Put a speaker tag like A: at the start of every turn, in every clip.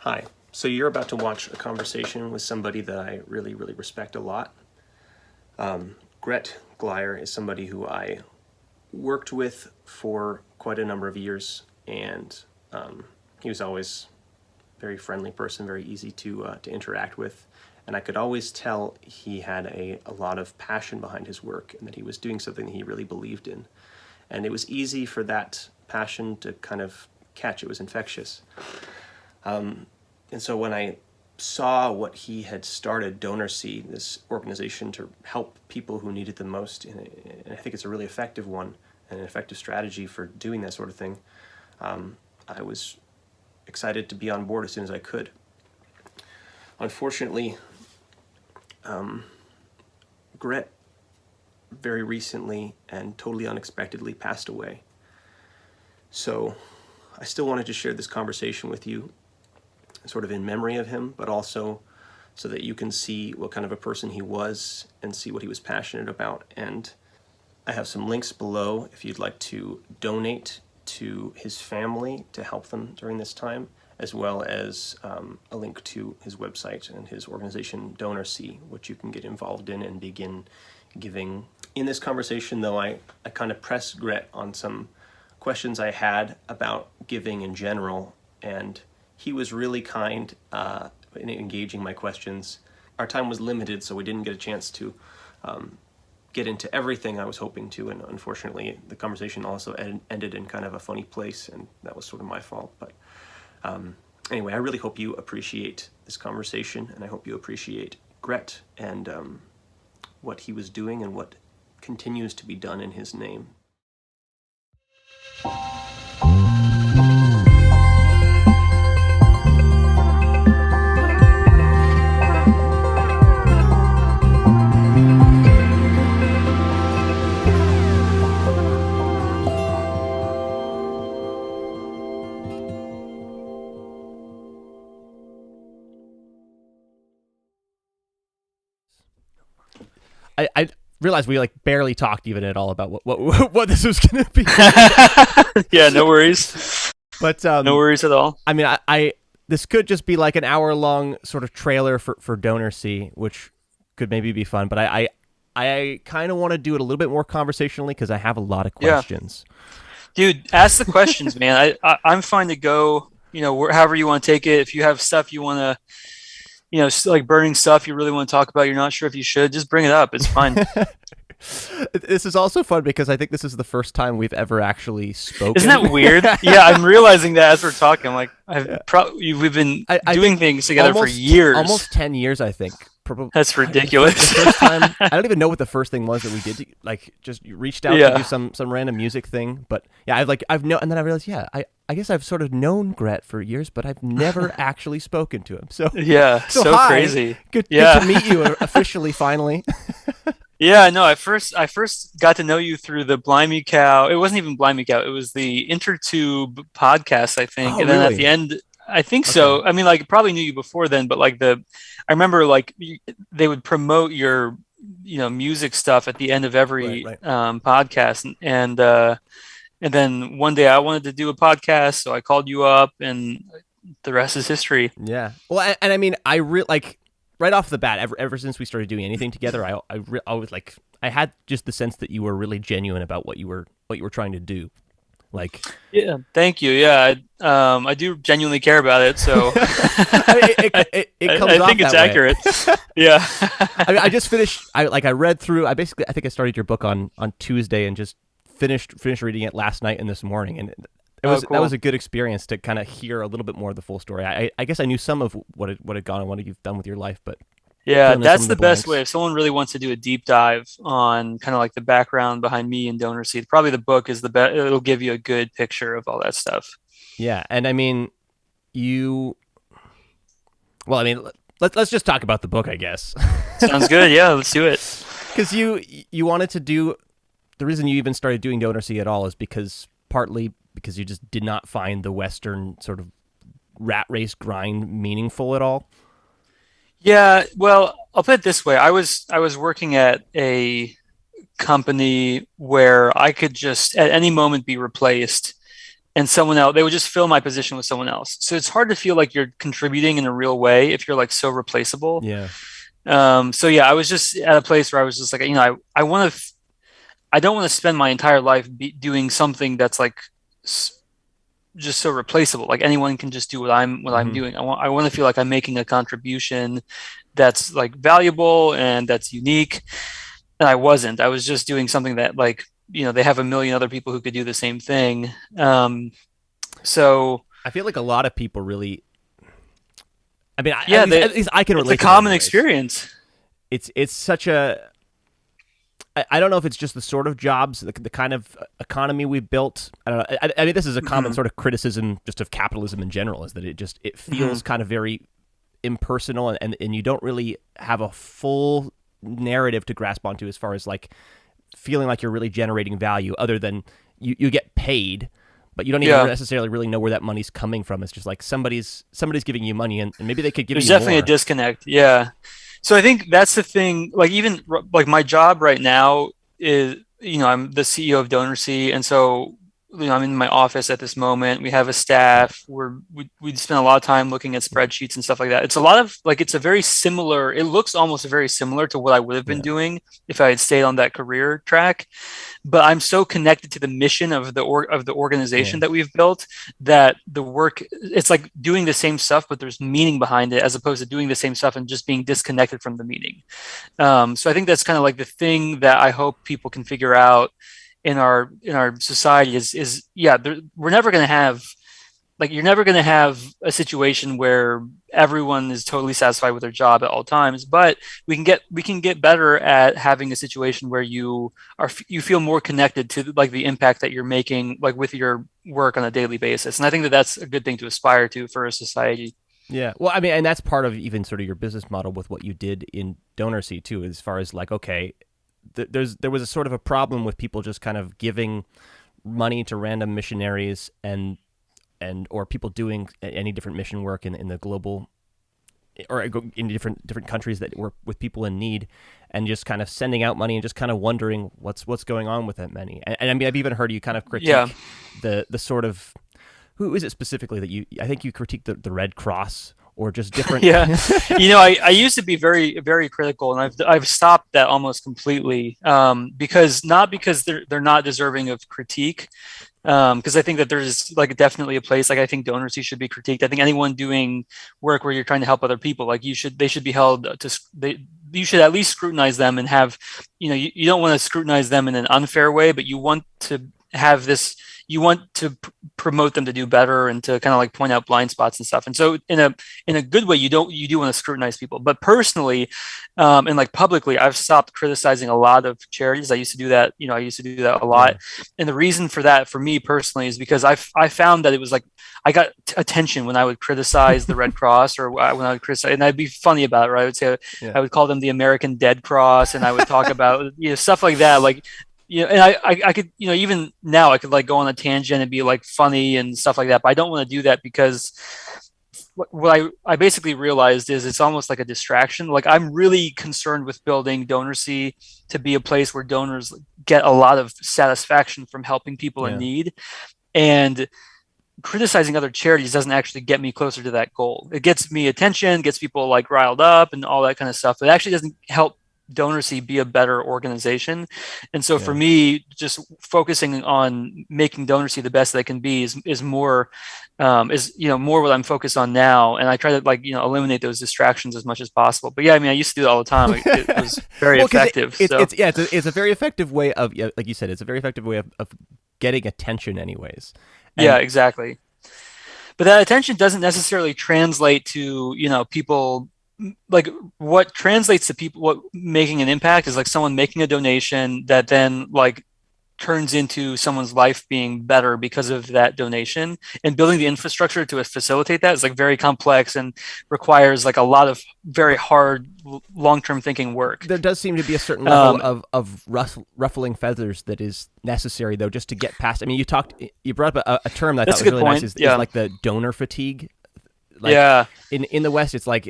A: Hi. So you're about to watch a conversation with somebody that I really, really respect a lot. Gret Glyer is somebody who I worked with for quite a number of years, and he was always a very friendly person, very easy to interact with. And I could always tell he had a lot of passion behind his work and that he was doing something that he really believed in. And it was easy for that passion to kind of catch. It was infectious. And so when I saw what he had started, Donorsee, this organization to help people who needed the most, and I think it's a really effective one, and an effective strategy for doing that sort of thing, I was excited to be on board as soon as I could. Unfortunately, Gret very recently and totally unexpectedly passed away. So I still wanted to share this conversation with you, sort of in memory of him, but also so that you can see what kind of a person he was and see what he was passionate about. And I have some links below if you'd like to donate to his family to help them during this time, as well as a link to his website and his organization Donorsee, which you can get involved in and begin giving. In this conversation, though, I kind of pressed Gret on some questions I had about giving in general, and he was really kind in engaging my questions. Our time was limited, so we didn't get a chance to get into everything I was hoping to, and unfortunately the conversation also ended in kind of a funny place, and that was sort of my fault. But anyway, I really hope you appreciate this conversation, and I hope you appreciate Gret and what he was doing and what continues to be done in his name.
B: I realized we barely talked even at all about what this was going to be.
C: Yeah, no worries.
B: But
C: no worries at all.
B: I mean, I this could just be like an hour-long sort of trailer for Donorsee, which could maybe be fun. But I kind of want to do it a little bit more conversationally because I have a lot of questions.
C: Yeah. Dude, ask the questions, man. I'm fine to go, however you want to take it. If you have stuff you want to, like burning stuff you really want to talk about, you're not sure if you should, just bring it up. It's fine.
B: This is also fun because I think this is the first time we've ever actually spoken.
C: Isn't that weird? Yeah, I'm realizing that as we're talking. I'm like, we've been doing things together for years.
B: Almost 10 years, I think.
C: That's ridiculous.
B: The first time, I don't even know what the first thing was that we did. Just reached out to do some random music thing. But yeah, and then I realized, I guess I've sort of known Gret for years, but I've never actually spoken to him. So
C: yeah, so
B: hi.
C: Crazy.
B: Good to meet you officially, finally.
C: Yeah, no, I first got to know you through the Blimey Cow. It wasn't even Blimey Cow. It was the Intertube podcast, I think.
B: Oh,
C: and then
B: really?
C: At the end, I think so. I mean, probably knew you before then, but I remember they would promote your, music stuff at the end of every
B: right.
C: podcast. And then one day I wanted to do a podcast, so I called you up, and the rest is history.
B: Yeah. Well, and I mean, I really right off the bat, ever since we started doing anything together, I was I had just the sense that you were really genuine about what you were trying to do.
C: Yeah, thank you. Yeah, I do genuinely care about it. So
B: it comes
C: I think it's accurate. Yeah.
B: I just finished. I read through. I think I started your book on Tuesday and just finished reading it last night and this morning, and
C: cool.
B: That was a good experience to kind of hear a little bit more of the full story. I guess I knew some of what had gone on, what you've done with your life, but
C: yeah, that's the best way. If someone really wants to do a deep dive on kind of the background behind me and Donorsee, probably the book is the best. It'll give you a good picture of all that stuff.
B: Yeah, and I mean, let's just talk about the book, I guess.
C: Sounds good. Yeah, let's do it.
B: Because you wanted to do, the reason you even started doing Donorsee at all is partly because you just did not find the Western sort of rat race grind meaningful at all.
C: Yeah, well, I'll put it this way. I was working at a company where I could just at any moment be replaced and someone else, they would just fill my position with someone else. So it's hard to feel like you're contributing in a real way if you're like so replaceable.
B: Yeah.
C: So yeah, I was just at a place where I was just like, I want to, I don't want to spend my entire life doing something that's like just so replaceable. Like anyone can just do what I'm doing. I want to feel like I'm making a contribution that's like valuable and that's unique. And I wasn't. I was just doing something that like, they have a million other people who could do the same thing. So
B: I feel like a lot of people really. I mean,
C: yeah,
B: at least I can relate.
C: It's a common experience.
B: It's such a. I don't know if it's just the sort of jobs, the kind of economy we've built. I don't know. I mean, this is a common sort of criticism just of capitalism in general, is that it feels kind of very impersonal, and you don't really have a full narrative to grasp onto as far as like feeling like you're really generating value, other than you get paid, but you don't even necessarily really know where that money's coming from. It's just like somebody's giving you money, and maybe they could give
C: There's
B: you
C: definitely
B: more.
C: a disconnect. Yeah. So I think that's the thing. Like even like my job right now is, I'm the CEO of Donorsee, and so I'm in my office at this moment. We have a staff. We spend a lot of time looking at spreadsheets and stuff like that. It's a lot of like it's a very similar. It looks almost very similar to what I would have been doing if I had stayed on that career track. But I'm so connected to the mission of the organization that we've built that the work, it's like doing the same stuff, but there's meaning behind it, as opposed to doing the same stuff and just being disconnected from the meaning. So I think that's kind of like the thing that I hope people can figure out in our society is we're never going to have, like, you're never going to have a situation where everyone is totally satisfied with their job at all times, but we can get better at having a situation where you feel more connected to like the impact that you're making, like with your work on a daily basis. And I think that that's a good thing to aspire to for a society.
B: Yeah. Well, I mean, and that's part of even sort of your business model with what you did in Donorsee too, as far as like, okay, there was a sort of a problem with people just kind of giving money to random missionaries or people doing any different mission work in the global or in different countries that work with people in need, and just kind of sending out money and just kind of wondering what's going on with that money. And I mean, I've even heard you kind of critique the sort of, who is it specifically that I think you critique the Red Cross or just different.
C: I used to be very, very critical, and I've stopped that almost completely, because they're not deserving of critique. Because I think that there's like definitely a place, like I think Donorsee should be critiqued. I think anyone doing work where you're trying to help other people, like they should be held to, you should at least scrutinize them and have, you don't want to scrutinize them in an unfair way, but you want to have this, you want to promote them to do better and to kind of like point out blind spots and stuff. And so in a good way, you do want to scrutinize people. But personally, and like publicly, I've stopped criticizing a lot of charities. I used to do that, a lot. Yeah. And the reason for that, for me personally, is because I found that it was like, I got attention when I would criticize the Red Cross, or when I would criticize, and I'd be funny about it, right? I would say, I would call them the American Dead Cross, and I would talk about, stuff like that. Like, and I could, even now I could like go on a tangent and be like funny and stuff like that, but I don't want to do that, because what I basically realized is it's almost like a distraction. Like, I'm really concerned with building Donorsee to be a place where donors get a lot of satisfaction from helping people in need, and criticizing other charities doesn't actually get me closer to that goal. It gets me attention, gets people like riled up and all that kind of stuff, but it actually doesn't help Donorsee be a better organization. And so for me, just focusing on making Donorsee the best that it can be is more more what I'm focused on now. And I try to eliminate those distractions as much as possible. But I used to do that all the time. It was very effective.
B: It's a very effective way of, like you said, it's a very effective way of getting attention anyways.
C: Yeah, exactly. But that attention doesn't necessarily translate to, people. Like, what translates to people, what making an impact is like someone making a donation that then like turns into someone's life being better because of that donation, and building the infrastructure to facilitate that is like very complex and requires like a lot of very hard long-term thinking work.
B: There does seem to be a certain level of ruffling feathers that is necessary, though, just to get past. I mean, you brought up a term that I thought was really nice, is like the donor fatigue. Like, in the West, it's like,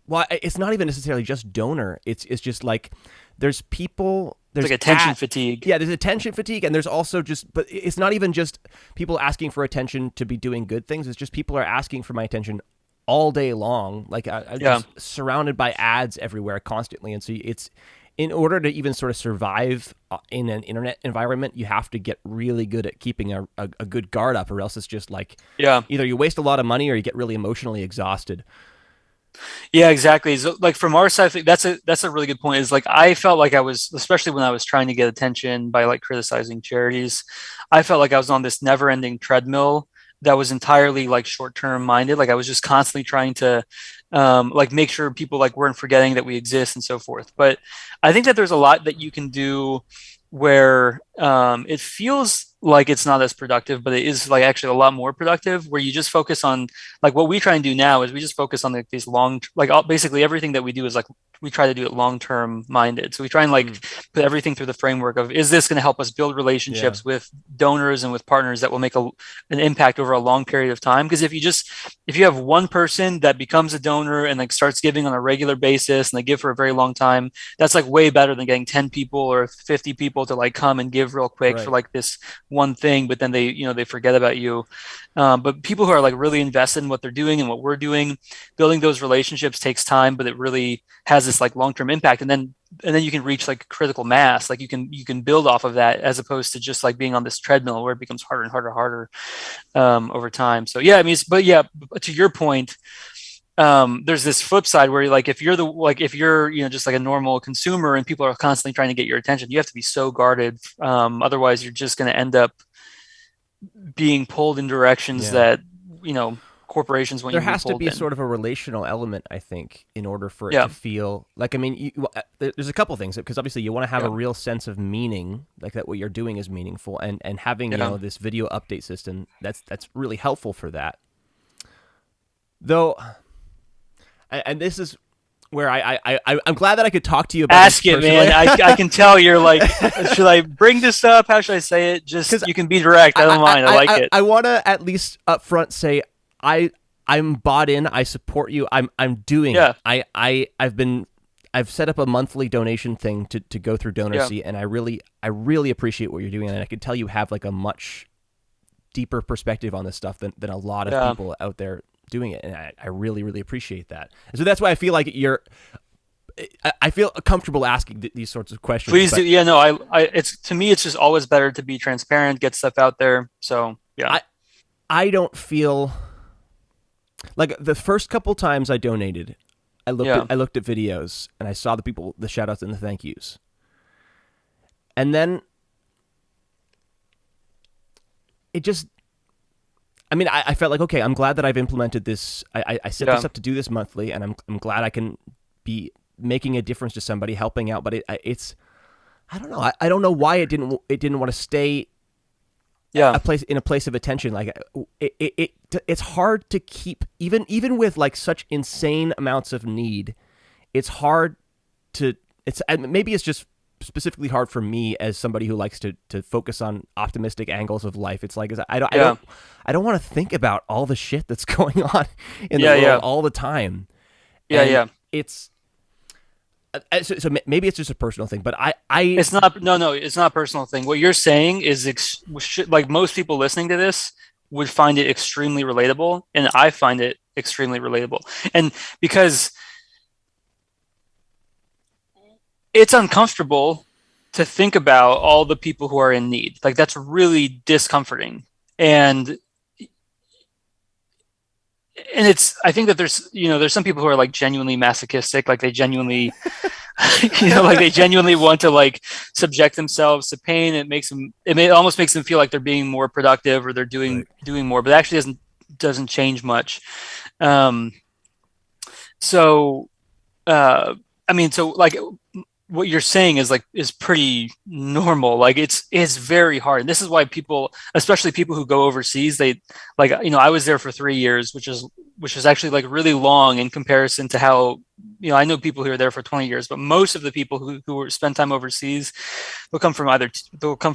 B: well, it's not even necessarily just donor. It's just like there's people
C: It's like attention fatigue.
B: Yeah, there's attention fatigue, and there's also but it's not even just people asking for attention to be doing good things. It's just people are asking for my attention all day long. Like I'm just surrounded by ads everywhere constantly, and so it's in order to even sort of survive in an internet environment, you have to get really good at keeping a good guard up, or else it's just like either you waste a lot of money or you get really emotionally exhausted.
C: Yeah, exactly. So, like from our side, I think that's a really good point. Is like I felt like I was, especially when I was trying to get attention by like criticizing charities, I felt like I was on this never-ending treadmill that was entirely like short-term minded. Like I was just constantly trying to like make sure people like weren't forgetting that we exist and so forth. But I think that there's a lot that you can do where it feels like it's not as productive, but it is like actually a lot more productive, where you just focus on like what we try and do now is we just focus on like these basically everything that we do is like we try to do it long-term minded. So we try and like put everything through the framework of, is this going to help us build relationships with donors and with partners that will make an impact over a long period of time? Because if you have one person that becomes a donor and like starts giving on a regular basis and they give for a very long time, that's like way better than getting 10 people or 50 people to like come and give real quick for like this one thing, but then they forget about you. But people who are like really invested in what they're doing and what we're doing, building those relationships takes time, but it really has this like long-term impact. And then you can reach like critical mass. Like you can build off of that, as opposed to just like being on this treadmill where it becomes harder and harder over time. So yeah, I mean, but to your point, there's this flip side where like if you're just like a normal consumer and people are constantly trying to get your attention, you have to be so guarded. Otherwise, you're just going to end up being pulled in directions that corporations want you to be pulled in.
B: There has to be sort of a relational element, I think, in order for it to feel like, I mean, there's a couple things, because obviously you want to have a real sense of meaning, like that what you're doing is meaningful, and having this video update system, that's really helpful for that. Though, and this is where I'm glad that I could talk to you about
C: Ask it, man. I can tell you're like, should I bring this up? How should I say it? Just, you can be direct. I don't mind. I like it.
B: I want to at least up front say, I'm bought in. I support you. I'm doing it. I've set up a monthly donation thing to go through Donorsee, and I really appreciate what you're doing, and I can tell you have like a much deeper perspective on this stuff than a lot of people out there doing it, and I really, really appreciate that. And so that's why I feel like I feel comfortable asking these sorts of questions.
C: Please do. Yeah, no, it's, to me, it's just always better to be transparent, get stuff out there. So yeah,
B: I don't feel like the first couple times I donated, I looked at videos and I saw the shout outs and the thank yous. And then it just, I mean, I felt like, okay, I'm glad that I've implemented this. I set this up to do this monthly, and I'm glad I can be making a difference to somebody, helping out. But it's I don't know. I don't know why it didn't want to stay a place of attention. Like it's hard to keep, even with like such insane amounts of need. It's hard to, maybe it's just specifically hard for me as somebody who likes to focus on optimistic angles of life. It's like, I don't want to think about all the shit that's going on in the world all the time. It's so maybe it's just a personal thing, but
C: it's not. No, it's not a personal thing. What you're saying is like most people listening to this would find it extremely relatable, and I find it extremely relatable, and because it's uncomfortable to think about all the people who are in need. Like that's really discomforting. And it's, I think that there's some people who are like genuinely masochistic, like they genuinely, like they genuinely want to like subject themselves to pain. It almost makes them feel like they're being more productive or they're doing more, but it actually doesn't change much. So like, what you're saying is pretty normal. Like it's very hard. And this is why people, especially people who go overseas, they like, I was there for 3 years, which is actually like really long in comparison to how, I know people who are there for 20 years, but most of the people who spend time overseas, they'll come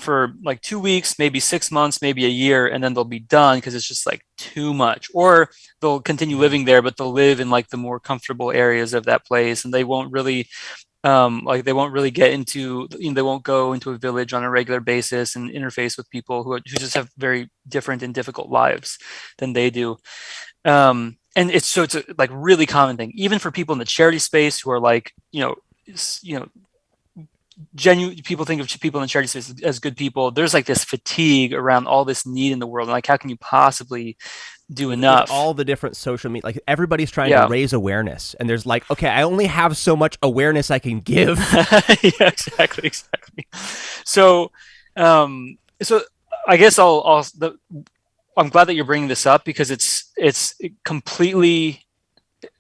C: for like 2 weeks, maybe 6 months, maybe a year, and then they'll be done because it's just like too much. Or they'll continue living there, but they'll live in like the more comfortable areas of that place, and they won't really Like they won't really get into, they won't go into a village on a regular basis and interface with people who just have very different and difficult lives than they do. And it's a like really common thing, even for people in the charity space who are like, genuine people think of people in the charity space as good people. There's like this fatigue around all this need in the world. And like, how can you possibly do
B: with
C: enough?
B: all the different social media, like everybody's trying to
C: Yeah.
B: raise awareness, and there's like, okay, I only have so much awareness I can give.
C: Yeah, exactly. So, so I guess I'm glad that you're bringing this up because it's completely,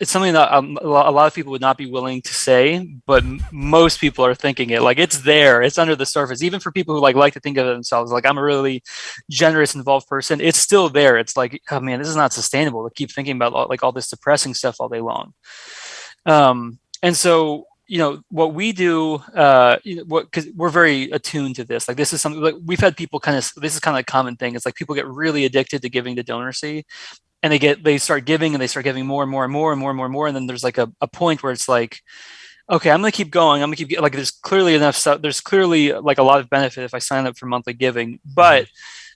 C: it's something that a lot of people would not be willing to say, but most people are thinking it. Like it's there, it's under the surface. Even for people who like to think of themselves like, I'm a really generous, involved person, it's still there. It's like, oh man, this is not sustainable to keep thinking about like all this depressing stuff all day long. And so, what we do, because we're very attuned to this. Like this is something like we've had people this is kind of a common thing. It's like people get really addicted to giving to Donorsee, and they start giving, and they start giving more and more and more and more and more and more. And then there's like a point where it's like, okay, I'm going to keep going. I'm going to keep like, there's clearly enough stuff. There's clearly like a lot of benefit if I sign up for monthly giving,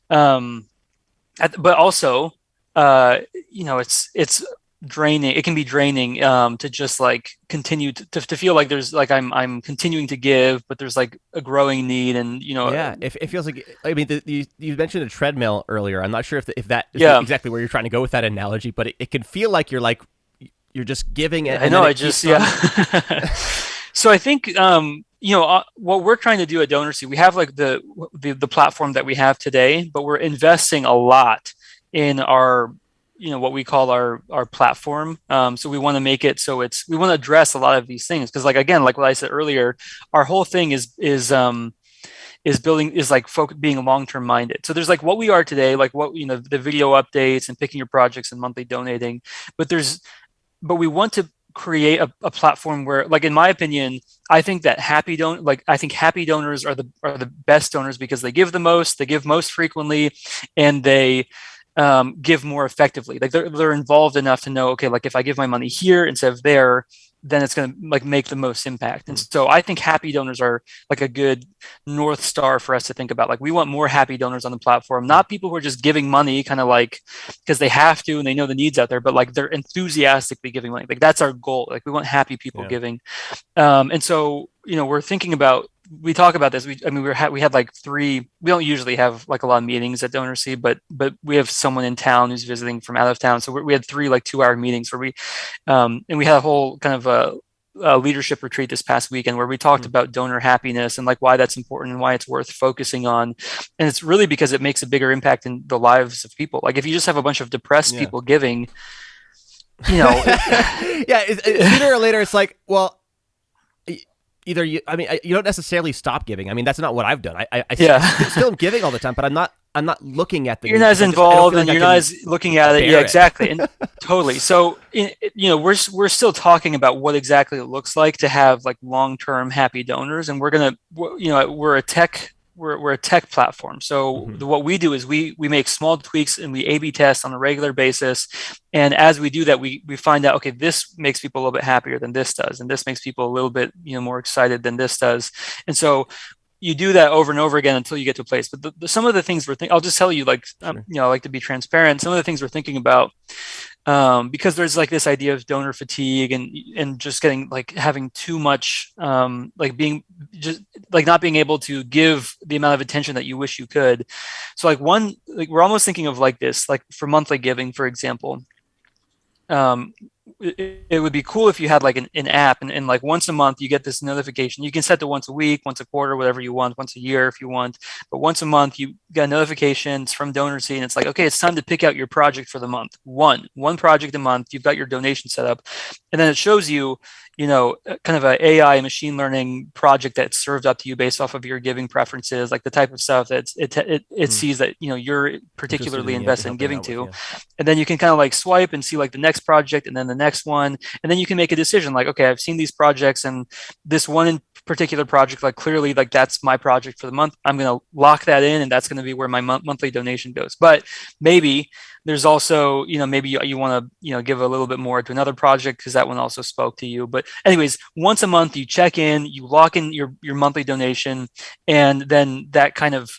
C: um, but also, it's draining. It can be draining, to just like continue to feel like there's like, I'm continuing to give, but there's like a growing need. And,
B: Yeah, it feels like, I mean, you mentioned a treadmill earlier. I'm not sure if that is
C: yeah,
B: exactly where you're trying to go with that analogy, but it can feel like you're just giving it.
C: I
B: And
C: know.
B: then
C: I
B: it
C: just,
B: keeps
C: yeah.
B: on.
C: So I think, what we're trying to do at Donorsee, we have like the platform that we have today, but we're investing a lot in our, what we call our platform. So we want to make it so we want to address a lot of these things because, like, again, like what I said earlier, our whole thing is building, is like being long-term minded. So there's like what we are today, like what, the video updates and picking your projects and monthly donating, but we want to create a platform where, like, in my opinion, I think happy donors are the best donors because they give the most, they give most frequently, and they give more effectively. Like they're involved enough to know, okay, like if I give my money here instead of there, then it's going to like make the most impact. And so I think happy donors are like a good North Star for us to think about. Like we want more happy donors on the platform, not people who are just giving money kind of like because they have to and they know the needs out there, but like they're enthusiastically giving money. Like that's our goal. Like we want happy people
B: Yeah.
C: giving. And so, we're thinking about, we talk about this. We had like three. We don't usually have like a lot of meetings at Donorsee, but we have someone in town who's visiting from out of town. So we had three like 2-hour meetings where and we had a whole kind of a leadership retreat this past weekend where we talked about donor happiness and like why that's important and why it's worth focusing on. And it's really because it makes a bigger impact in the lives of people. Like if you just have a bunch of depressed
B: Yeah.
C: people giving, you know,
B: Yeah, sooner or later, it's like, well, either you don't necessarily stop giving. I mean, that's not what I've done. I
C: yeah.
B: still am giving all the time, but I'm not looking at the
C: You're
B: news
C: not as
B: 'cause I don't
C: involved
B: feel
C: and
B: like I
C: you're not
B: can
C: as looking at it. Yeah,
B: bear it.
C: exactly. And totally. So, we're still talking about what exactly it looks like to have like long-term happy donors. And we're a tech platform. So
B: Mhm.
C: what we do is we make small tweaks and we A/B test on a regular basis. And as we do that, we find out, okay, this makes people a little bit happier than this does, and this makes people a little bit more excited than this does. And so you do that over and over again until you get to a place. But some of the things we're thinking, I'll just tell you, like,
B: Sure.
C: I like to be transparent. Some of the things we're thinking about, because there's like this idea of donor fatigue and just getting like having too much, like being just like not being able to give the amount of attention that you wish you could. So like we're almost thinking of like this, like for monthly giving, for example. Um, it would be cool if you had like an app and like once a month you get this notification. You can set to once a week, once a quarter, whatever you want, once a year if you want, but once a month you get notifications from Donorsee and it's like, okay, it's time to pick out your project for the month. One project a month, you've got your donation set up, and then it shows you kind of a AI machine learning project that's served up to you based off of your giving preferences, like the type of stuff that it sees that you're
B: Interested
C: particularly
B: in, yeah,
C: invested in
B: helping
C: giving
B: out with,
C: to.
B: yeah.
C: And then you can kind of like swipe and see like the next project and then the next one, and then you can make a decision like, okay, I've seen these projects and this one in particular project, like clearly like that's my project for the month, I'm going to lock that in, and that's going to be where my monthly donation goes. But maybe there's also, maybe you want to, give a little bit more to another project because that one also spoke to you. But anyways, once a month you check in, you lock in your monthly donation, and then that kind of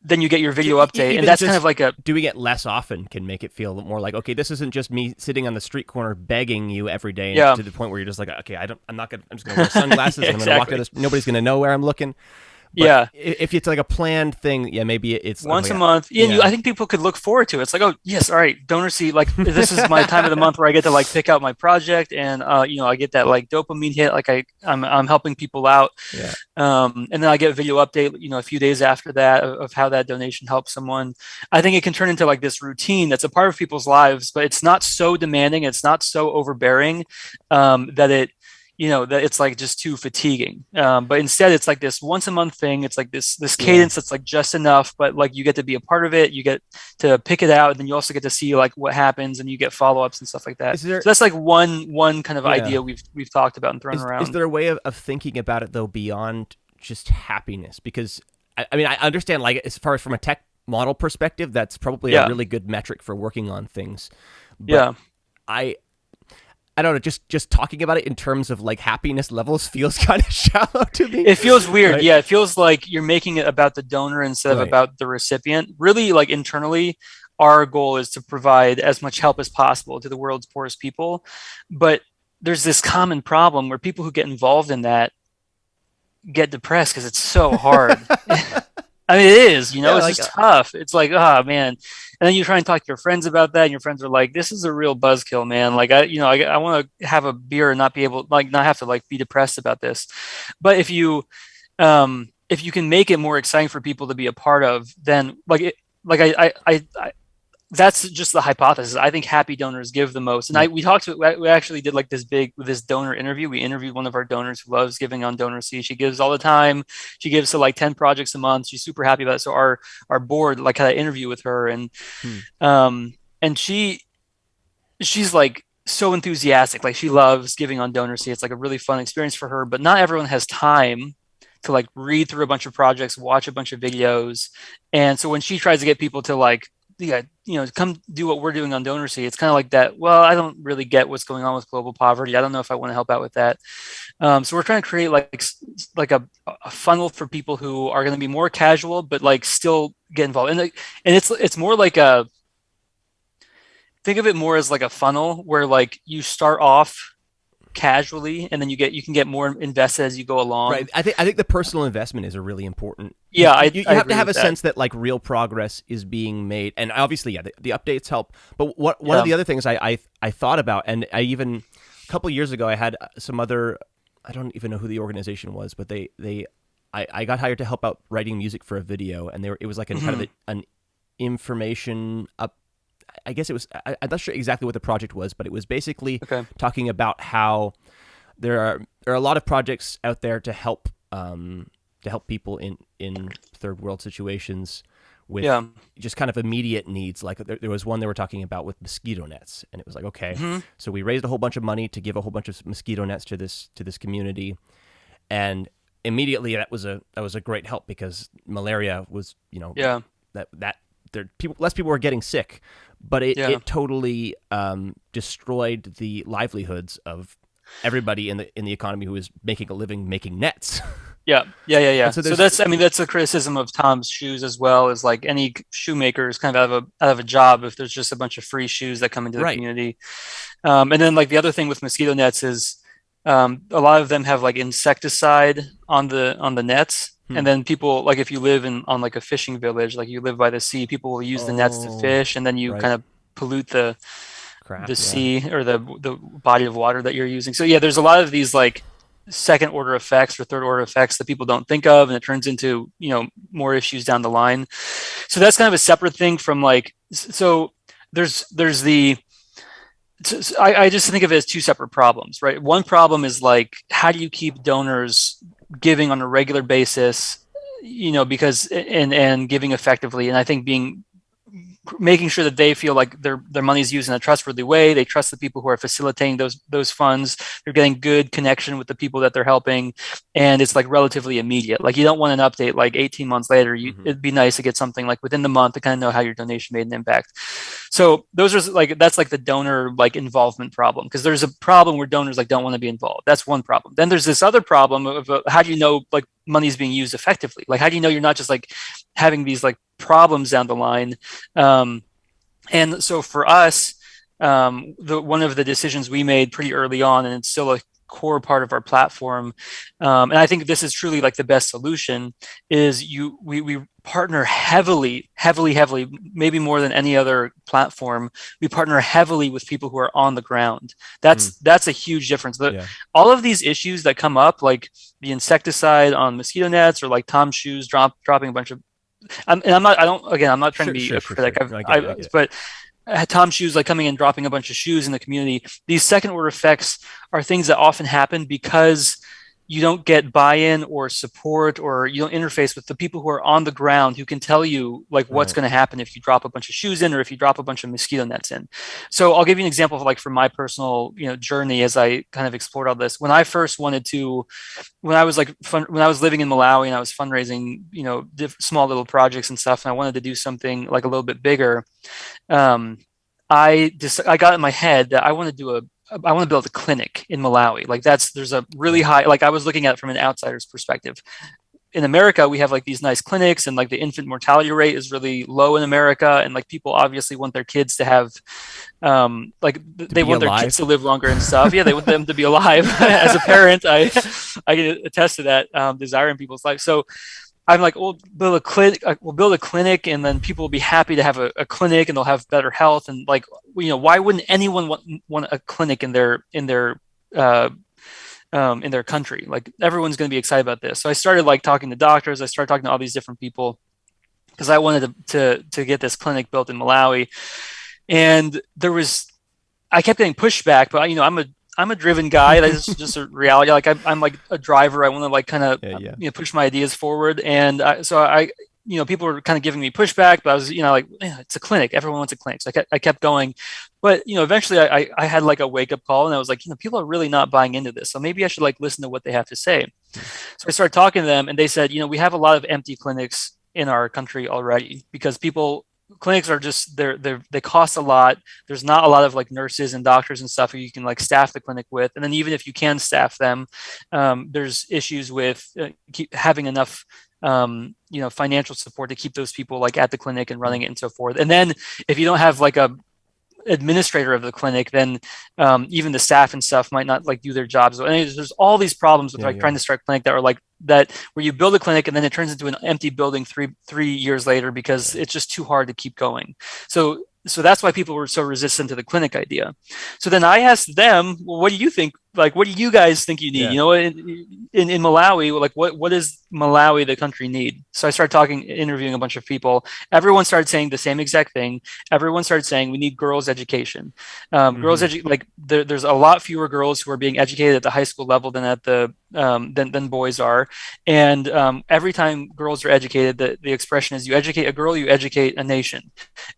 C: then you get your video update, and that's kind of like a
B: doing it less often can make it feel more like, okay, this isn't just me sitting on the street corner begging you every day, to the point where you're just like, okay, I'm just gonna wear sunglasses and I'm gonna walk to this. Nobody's gonna know where I'm looking. But if it's like a planned thing, maybe it's
C: once a month. I think people could look forward to it. It's like, oh yes, all right, Donorsee, like this is my time of the month where I get to like pick out my project, and I get that like dopamine hit, like I'm helping people out. And then I get a video update, a few days after that of how that donation helps someone. I think it can turn into like this routine that's a part of people's lives, but it's not so demanding, it's not so overbearing that it that it's like just too fatiguing. But instead it's like this once a month thing. It's like this cadence that's like just enough, but like you get to be a part of it. You get to pick it out, and then you also get to see like what happens, and you get follow-ups and stuff like that. So that's like one kind of idea we've talked about and thrown around.
B: Is there a way of thinking about it though beyond just happiness? Because I mean, I understand like as far as from a tech model perspective, that's probably a really good metric for working on things. But I don't know, just talking about it in terms of like happiness levels feels kind of shallow to me.
C: It feels weird. Right? Yeah, it feels like you're making it about the donor instead of about the recipient. Really, like internally, our goal is to provide as much help as possible to the world's poorest people. But there's this common problem where people who get involved in that get depressed because it's so hard. I mean, it is, it's just tough. It's like, oh man. And then you try and talk to your friends about that, and your friends are like, this is a real buzzkill, man. Like I want to have a beer and not be able, like, not have to like be depressed about this. But if you can make it more exciting for people to be a part of, then I that's just the hypothesis. I think happy donors give the most. And we actually did like this donor interview. We interviewed one of our donors who loves giving on Donorsee. She gives all the time. She gives to like 10 projects a month. She's super happy about it. So our board like had an interview with her, and she's like so enthusiastic. Like she loves giving on Donorsee. It's like a really fun experience for her, but not everyone has time to like read through a bunch of projects, watch a bunch of videos. And so when she tries to get people to like, come do what we're doing on Donorsee, it's kind of like that. Well, I don't really get what's going on with global poverty. I don't know if I want to help out with that. So we're trying to create like a funnel for people who are going to be more casual, but like still get involved. And it's more like think of it more as like a funnel where like you start off casually, and then you can get more invested as you go along.
B: Right. I think the personal investment is a really important.
C: Yeah,
B: you have to have a sense that like real progress is being made, and obviously, the updates help. But one of the other things I thought about, and I even a couple of years ago I had some other, I don't even know who the organization was, but I got hired to help out writing music for a video, and it was like kind of an information up. I guess it was, I'm not sure exactly what the project was, but it was basically talking about how there are a lot of projects out there to help people in third world situations with just kind of immediate needs. Like there was one they were talking about with mosquito nets, and it was like, okay, so we raised a whole bunch of money to give a whole bunch of mosquito nets to this community, and immediately that was a great help because malaria was less people were getting sick, but it totally destroyed the livelihoods of everybody in the economy who was making a living making nets.
C: Yeah. So that's a criticism of Tom's shoes as well, is like any shoemaker is kind of out of a job if there's just a bunch of free shoes that come into the community. And then like the other thing with mosquito nets is a lot of them have like insecticide on the nets. And then people, like if you live on like a fishing village, like you live by the sea, people will use the nets to fish, and then you kind of pollute the sea or the body of water that you're using. So there's a lot of these like second order effects or third order effects that people don't think of, and it turns into more issues down the line. So that's kind of a separate thing from like, so there's the, I just think of it as two separate problems, right? One problem is like, how do you keep donors giving on a regular basis, because and giving effectively, and I think being making sure that they feel like their money is used in a trustworthy way. They trust the people who are facilitating those funds. They're getting good connection with the people that they're helping, and it's like relatively immediate. Like you don't want an update like 18 months later. It'd be nice to get something like within the month to kind of know how your donation made an impact. So those are like that's like the donor like involvement problem, because there's a problem where donors like don't want to be involved. That's one problem. Then there's this other problem of how do you know like money is being used effectively? Like how do you know you're not just like having these like problems down the line? And so for us, one of the decisions we made pretty early on, and it's still a core part of our platform, and I think this is truly like the best solution, is we partner heavily, maybe more than any other platform. We partner heavily with people who are on the ground. That's a huge difference. All of these issues that come up, like the insecticide on mosquito nets, or like Tom's shoes dropping a bunch of, I'm not trying to be a critic, but Tom's shoes like coming and dropping a bunch of shoes in the community. These second order effects are things that often happen because you don't get buy-in or support, or you don't interface with the people who are on the ground who can tell you like what's going to happen if you drop a bunch of shoes in, or if you drop a bunch of mosquito nets in. So I'll give you an example of like from my personal journey as I kind of explored all this. When I first wanted to, when I was living in Malawi and I was fundraising small little projects and stuff, and I wanted to do something like a little bit bigger, I got in my head that I want to build a clinic in Malawi. Like there's a really high, like I was looking at it from an outsider's perspective. In America, we have like these nice clinics, and like the infant mortality rate is really low in America. And like people obviously want their kids to have, they want their kids to live longer and stuff. Yeah, they want them to be alive. As a parent, I can attest to that desire in people's lives. So I'm like, we'll build a clinic, and then people will be happy to have a clinic, and they'll have better health. And like, why wouldn't anyone want a clinic in their country? Like everyone's going to be excited about this. So I started like talking to doctors. I started talking to all these different people because I wanted to get this clinic built in Malawi. And I kept getting pushback, but I'm a driven guy. That's just a reality. Like I'm like a driver. I want to like kind of push my ideas forward. And people were kind of giving me pushback, but I was like, it's a clinic. Everyone wants a clinic. So I kept going. But eventually I had like a wake up call, and I was like, people are really not buying into this. So maybe I should like listen to what they have to say. So I started talking to them, and they said, we have a lot of empty clinics in our country already, because clinics are just they cost a lot. There's not a lot of like nurses and doctors and stuff who you can like staff the clinic with. And then even if you can staff them, there's issues with having enough financial support to keep those people like at the clinic and running it and so forth. And then if you don't have like a administrator of the clinic, then even the staff and stuff might not like do their jobs. And there's all these problems with trying to start a clinic that are like that, where you build a clinic and then it turns into an empty building three years later because it's just too hard to keep going. So that's why people were so resistant to the clinic idea. So then I asked them, well, what do you think? Like, what do you guys think you need? In Malawi, like what does Malawi, the country, need? So I started interviewing a bunch of people. Everyone started saying the same exact thing. Everyone started saying we need girls' education. There's a lot fewer girls who are being educated at the high school level than at the than boys are. And every time girls are educated, the expression is, you educate a girl, you educate a nation.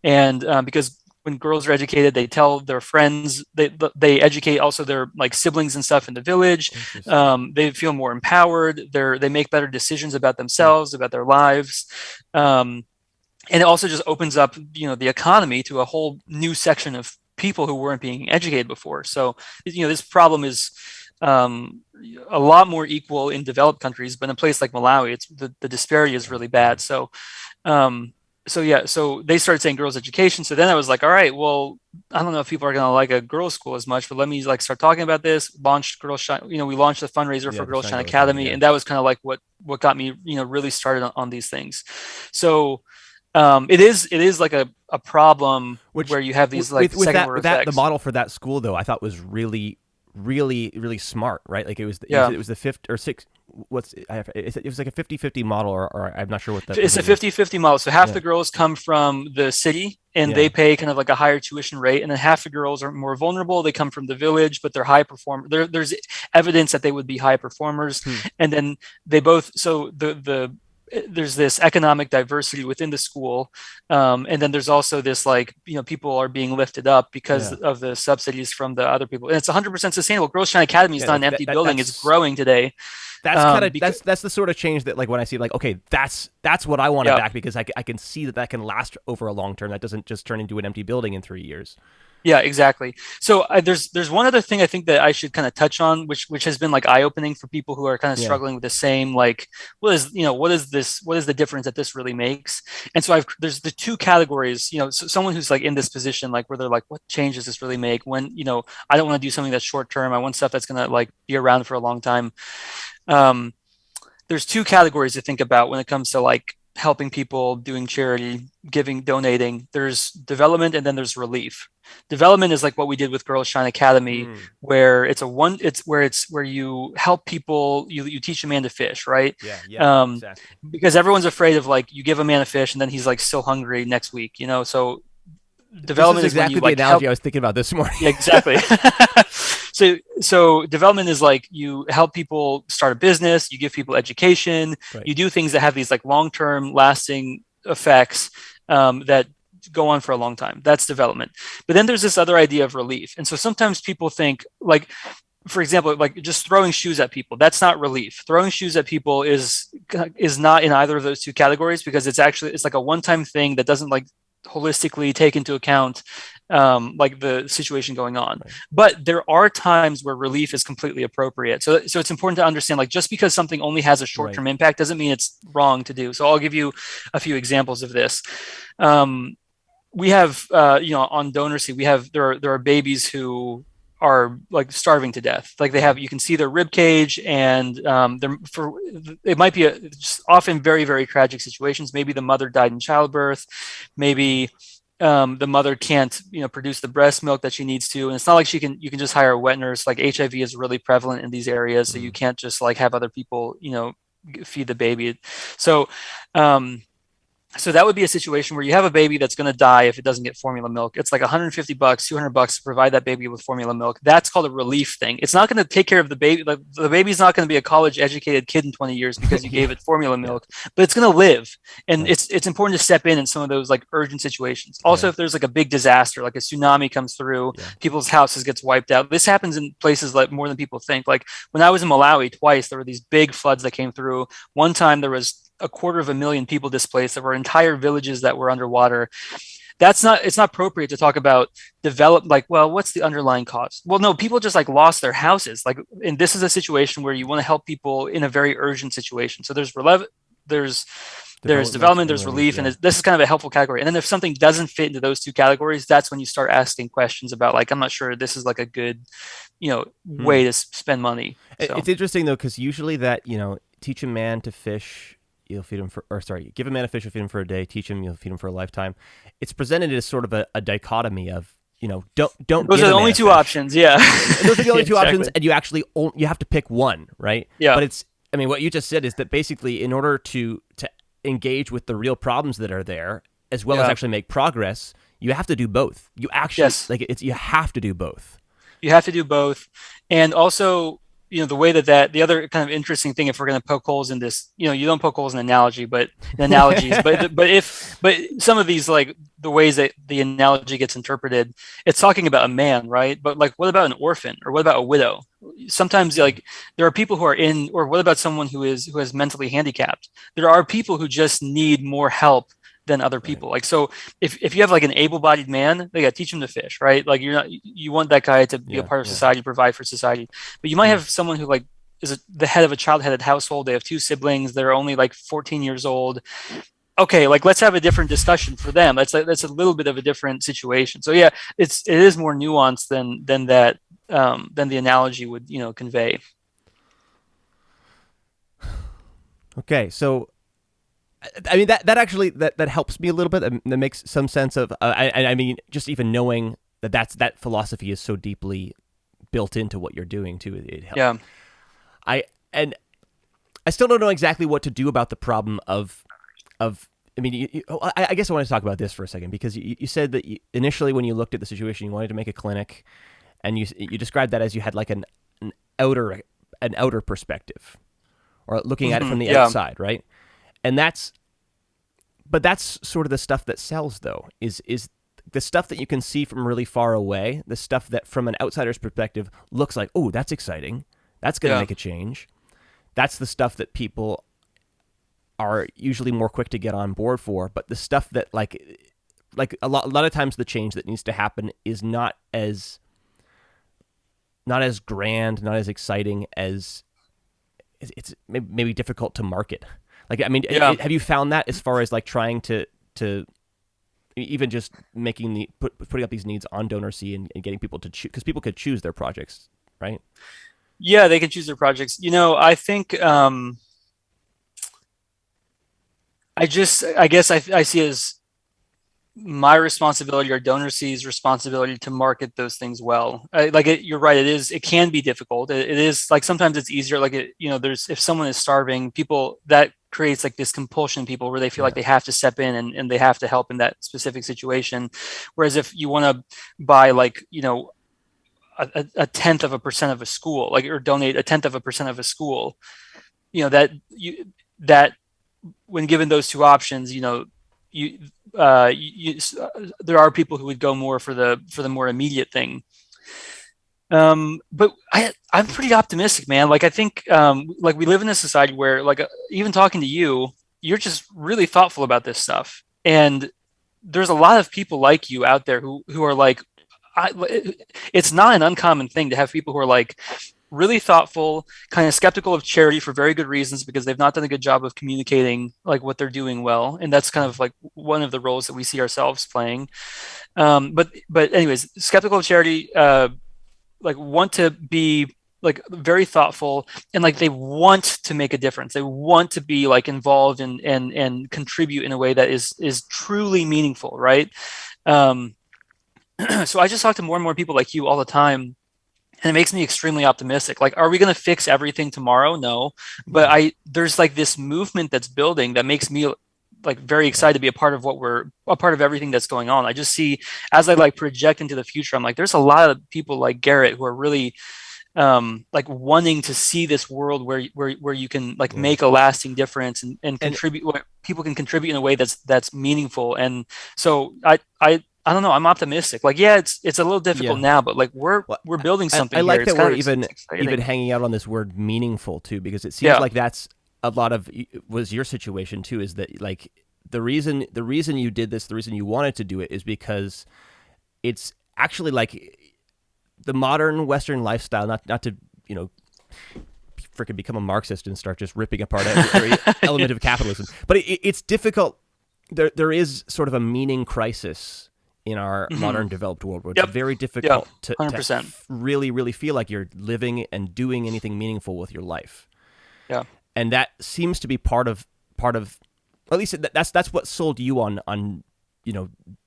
C: And because when girls are educated, they tell their friends, they educate also their like siblings and stuff in the village. They feel more empowered. They make better decisions about themselves, about their lives. And it also just opens up, the economy to a whole new section of people who weren't being educated before. So, this problem is a lot more equal in developed countries, but in a place like Malawi, it's the disparity is really bad. So they started saying girls' education. So then I was like, all right, well, I don't know if people are going to like a girls' school as much, but let me like start talking about this. Launched Girls Shine. We launched a fundraiser for Girls Shine Academy, and that was kind of like what got me, really started on these things. So it is like a problem where you have these like second order effects.
B: The model for that school though, I thought was really, really, really smart, right? Like it was the fifth or sixth. It was like a 50-50 model, or I'm not sure what that is.
C: It's a 50-50 model. So half the girls come from the city and they pay kind of like a higher tuition rate. And then half the girls are more vulnerable. They come from the village, but they're high performers. There's evidence that they would be high performers. And then they both, so the there's this economic diversity within the school, and then there's also this like people are being lifted up because
B: Yeah.
C: of the subsidies from the other people, and it's 100% sustainable. Girls Shine Academy is
B: Yeah,
C: not an
B: like
C: empty building; it's
B: that's
C: growing today.
B: kind of
C: Because
B: that's the sort of change that like when I see like, okay, that's what I want to
C: yeah.
B: back, because I can see that can last over a long term. That doesn't just turn into an empty building in 3 years.
C: Yeah, exactly. So there's one other thing I think that I should kind of touch on, which has been like eye opening for people who are kind of
B: Yeah.
C: struggling with the same like what is this, what is the difference that this really makes? And so there's the two categories. So someone who's like in this position, like where they're like, what change does this really make? When I don't want to do something that's short term. I want stuff that's gonna like be around for a long time. Um, there's two categories to think about when it comes to like helping people, doing charity, giving, donating. There's development and then there's relief. Development is like what we did with Girls Shine Academy, where it's where you help people, you teach a man to fish, right?
B: Yeah, exactly.
C: Because everyone's afraid of like you give a man a fish and then he's like still hungry next week, So development
B: this is exactly
C: when you
B: the
C: like
B: analogy
C: help.
B: I was thinking about this morning.
C: Yeah, exactly. So development is like you help people start a business, you give people education,
B: Right.
C: you do things that have these like long-term lasting effects that go on for a long time. That's development. But then there's this other idea of relief. And so sometimes people think like, for example, like just throwing shoes at people, that's not relief. Throwing shoes at people is not in either of those two categories, because it's like a one-time thing that doesn't like holistically take into account like the situation going on.
B: Right.
C: But there are times where relief is completely appropriate. So it's important to understand, like, just because something only has a short-term impact doesn't mean it's wrong to do. So I'll give you a few examples of this. We have, on Donorsee, there are babies who are like starving to death. Like you can see their rib cage, and it might be just often very, very tragic situations. Maybe the mother died in childbirth. Maybe the mother can't, produce the breast milk that she needs to. And it's not like you can just hire a wet nurse. Like HIV is really prevalent in these areas. So you can't just like have other people, feed the baby. So, so that would be a situation where you have a baby that's going to die if it doesn't get formula milk. It's like $150, $200 to provide that baby with formula milk. That's called a relief thing. It's not going to take care of the baby. Like, the baby's not going to be a college educated kid in 20 years because you gave it formula milk, but it's going to live. And it's important to step in some of those like urgent situations. Also, if there's like a big disaster, like a tsunami comes through, people's houses gets wiped out. This happens in places like more than people think. Like when I was in Malawi twice, there were these big floods that came through. One time there was 250,000 people displaced. There were entire villages that were underwater. It's not appropriate to talk about what's the underlying cause? Well, no, people just like lost their houses. Like, and this is a situation where you want to help people in a very urgent situation. So there's development, there's relief, and this is kind of a helpful category. And then if something doesn't fit into those two categories, that's when you start asking questions about like, I'm not sure this is like a good, way to spend money. So.
B: It's interesting though, because usually that, teach a man to fish, you'll feed him give a man a fish, you'll feed him for a day, teach him, you'll feed him for a lifetime. It's presented as sort of a dichotomy of, don't.
C: Those are the only two options. Yeah.
B: And those are the only two options. And you actually, you have to pick one, right?
C: Yeah.
B: But what you just said is that basically in order to engage with the real problems that are there, as well as actually make progress, you have to do both. You actually, you have to do both.
C: You have to do both. And also, the way the other kind of interesting thing, if we're going to poke holes in this, you don't poke holes in analogies, but some of these, like the ways that the analogy gets interpreted, it's talking about a man, right? But like, what about an orphan, or what about a widow? Sometimes like there are people who are or what about someone who is mentally handicapped? There are people who just need more help than other people. Like, so if you have like an able-bodied man, they got to teach him to fish, right? Like you want that guy to be a part of society, provide for society. But you might have someone who like is the head of a child-headed household. They have 2 siblings. They're only like 14 years old. Okay, like let's have a different discussion for them. That's a little bit of a different situation. So yeah, it is more nuanced than that than the analogy would convey.
B: Okay, so. I mean that actually that helps me a little bit. That makes some sense of. I mean, just even knowing that philosophy is so deeply built into what you're doing too. It helps.
C: Yeah.
B: I still don't know exactly what to do about the problem of. I mean, I guess I want to talk about this for a second, because you said that initially when you looked at the situation, you wanted to make a clinic, and you described that as you had like an outer perspective, or looking at it from the outside, right? And that's sort of the stuff that sells, though, is the stuff that you can see from really far away, the stuff that from an outsider's perspective looks like, oh, that's exciting, that's going to make a change. That's the stuff that people are usually more quick to get on board for. But the stuff that like a lot of times the change that needs to happen is not as grand, not as exciting as it's maybe difficult to market. Like, I mean, have you found that as far as like trying to even just making putting up these needs on Donorsee and getting people to choose, because people could choose their projects, right?
C: Yeah, they can choose their projects. I think I guess I see it as my responsibility or Donorsee's responsibility to market those things well. You're right. It can be difficult. It is like sometimes it's easier. If someone is starving, people that creates like this compulsion in people where they feel like they have to step in and they have to help in that specific situation. Whereas if you want to buy a tenth of a percent of a school, or donate a tenth of a percent of a school, that when given those two options, there are people who would go more for the more immediate thing. But I'm pretty optimistic, man. I think we live in a society where even talking to you, you're just really thoughtful about this stuff, and there's a lot of people like you out there who are it's not an uncommon thing to have people who are really thoughtful, kind of skeptical of charity for very good reasons, because they've not done a good job of communicating what they're doing well, and that's kind of one of the roles that we see ourselves playing. But anyways, skeptical of charity, want to be very thoughtful, and they want to make a difference. They want to be involved and contribute in a way that is truly meaningful, right? So I just talk to more and more people like you all the time, and it makes me extremely optimistic. Are we going to fix everything tomorrow? No, but there's this movement that's building that makes me very excited to be a part of everything that's going on. I just see, as I project into the future, I'm there's a lot of people like Garrett who are really wanting to see this world where you can make a lasting difference and contribute, where people can contribute in a way that's meaningful. And so I don't know. I'm optimistic. It's a little difficult now, but we're building something.
B: I like
C: here.
B: that we're even hanging out on this word meaningful too, because it seems like that's a lot of was your situation too. Is that the reason you did this, the reason you wanted to do it, is because it's actually the modern Western lifestyle. Not to freaking become a Marxist and start just ripping apart every element of capitalism, but it's difficult. There is sort of a meaning crisis in our modern developed world, where it's very difficult to really, really feel like you're living and doing anything meaningful with your life.
C: Yeah.
B: And that seems to be part of at least that's what sold you on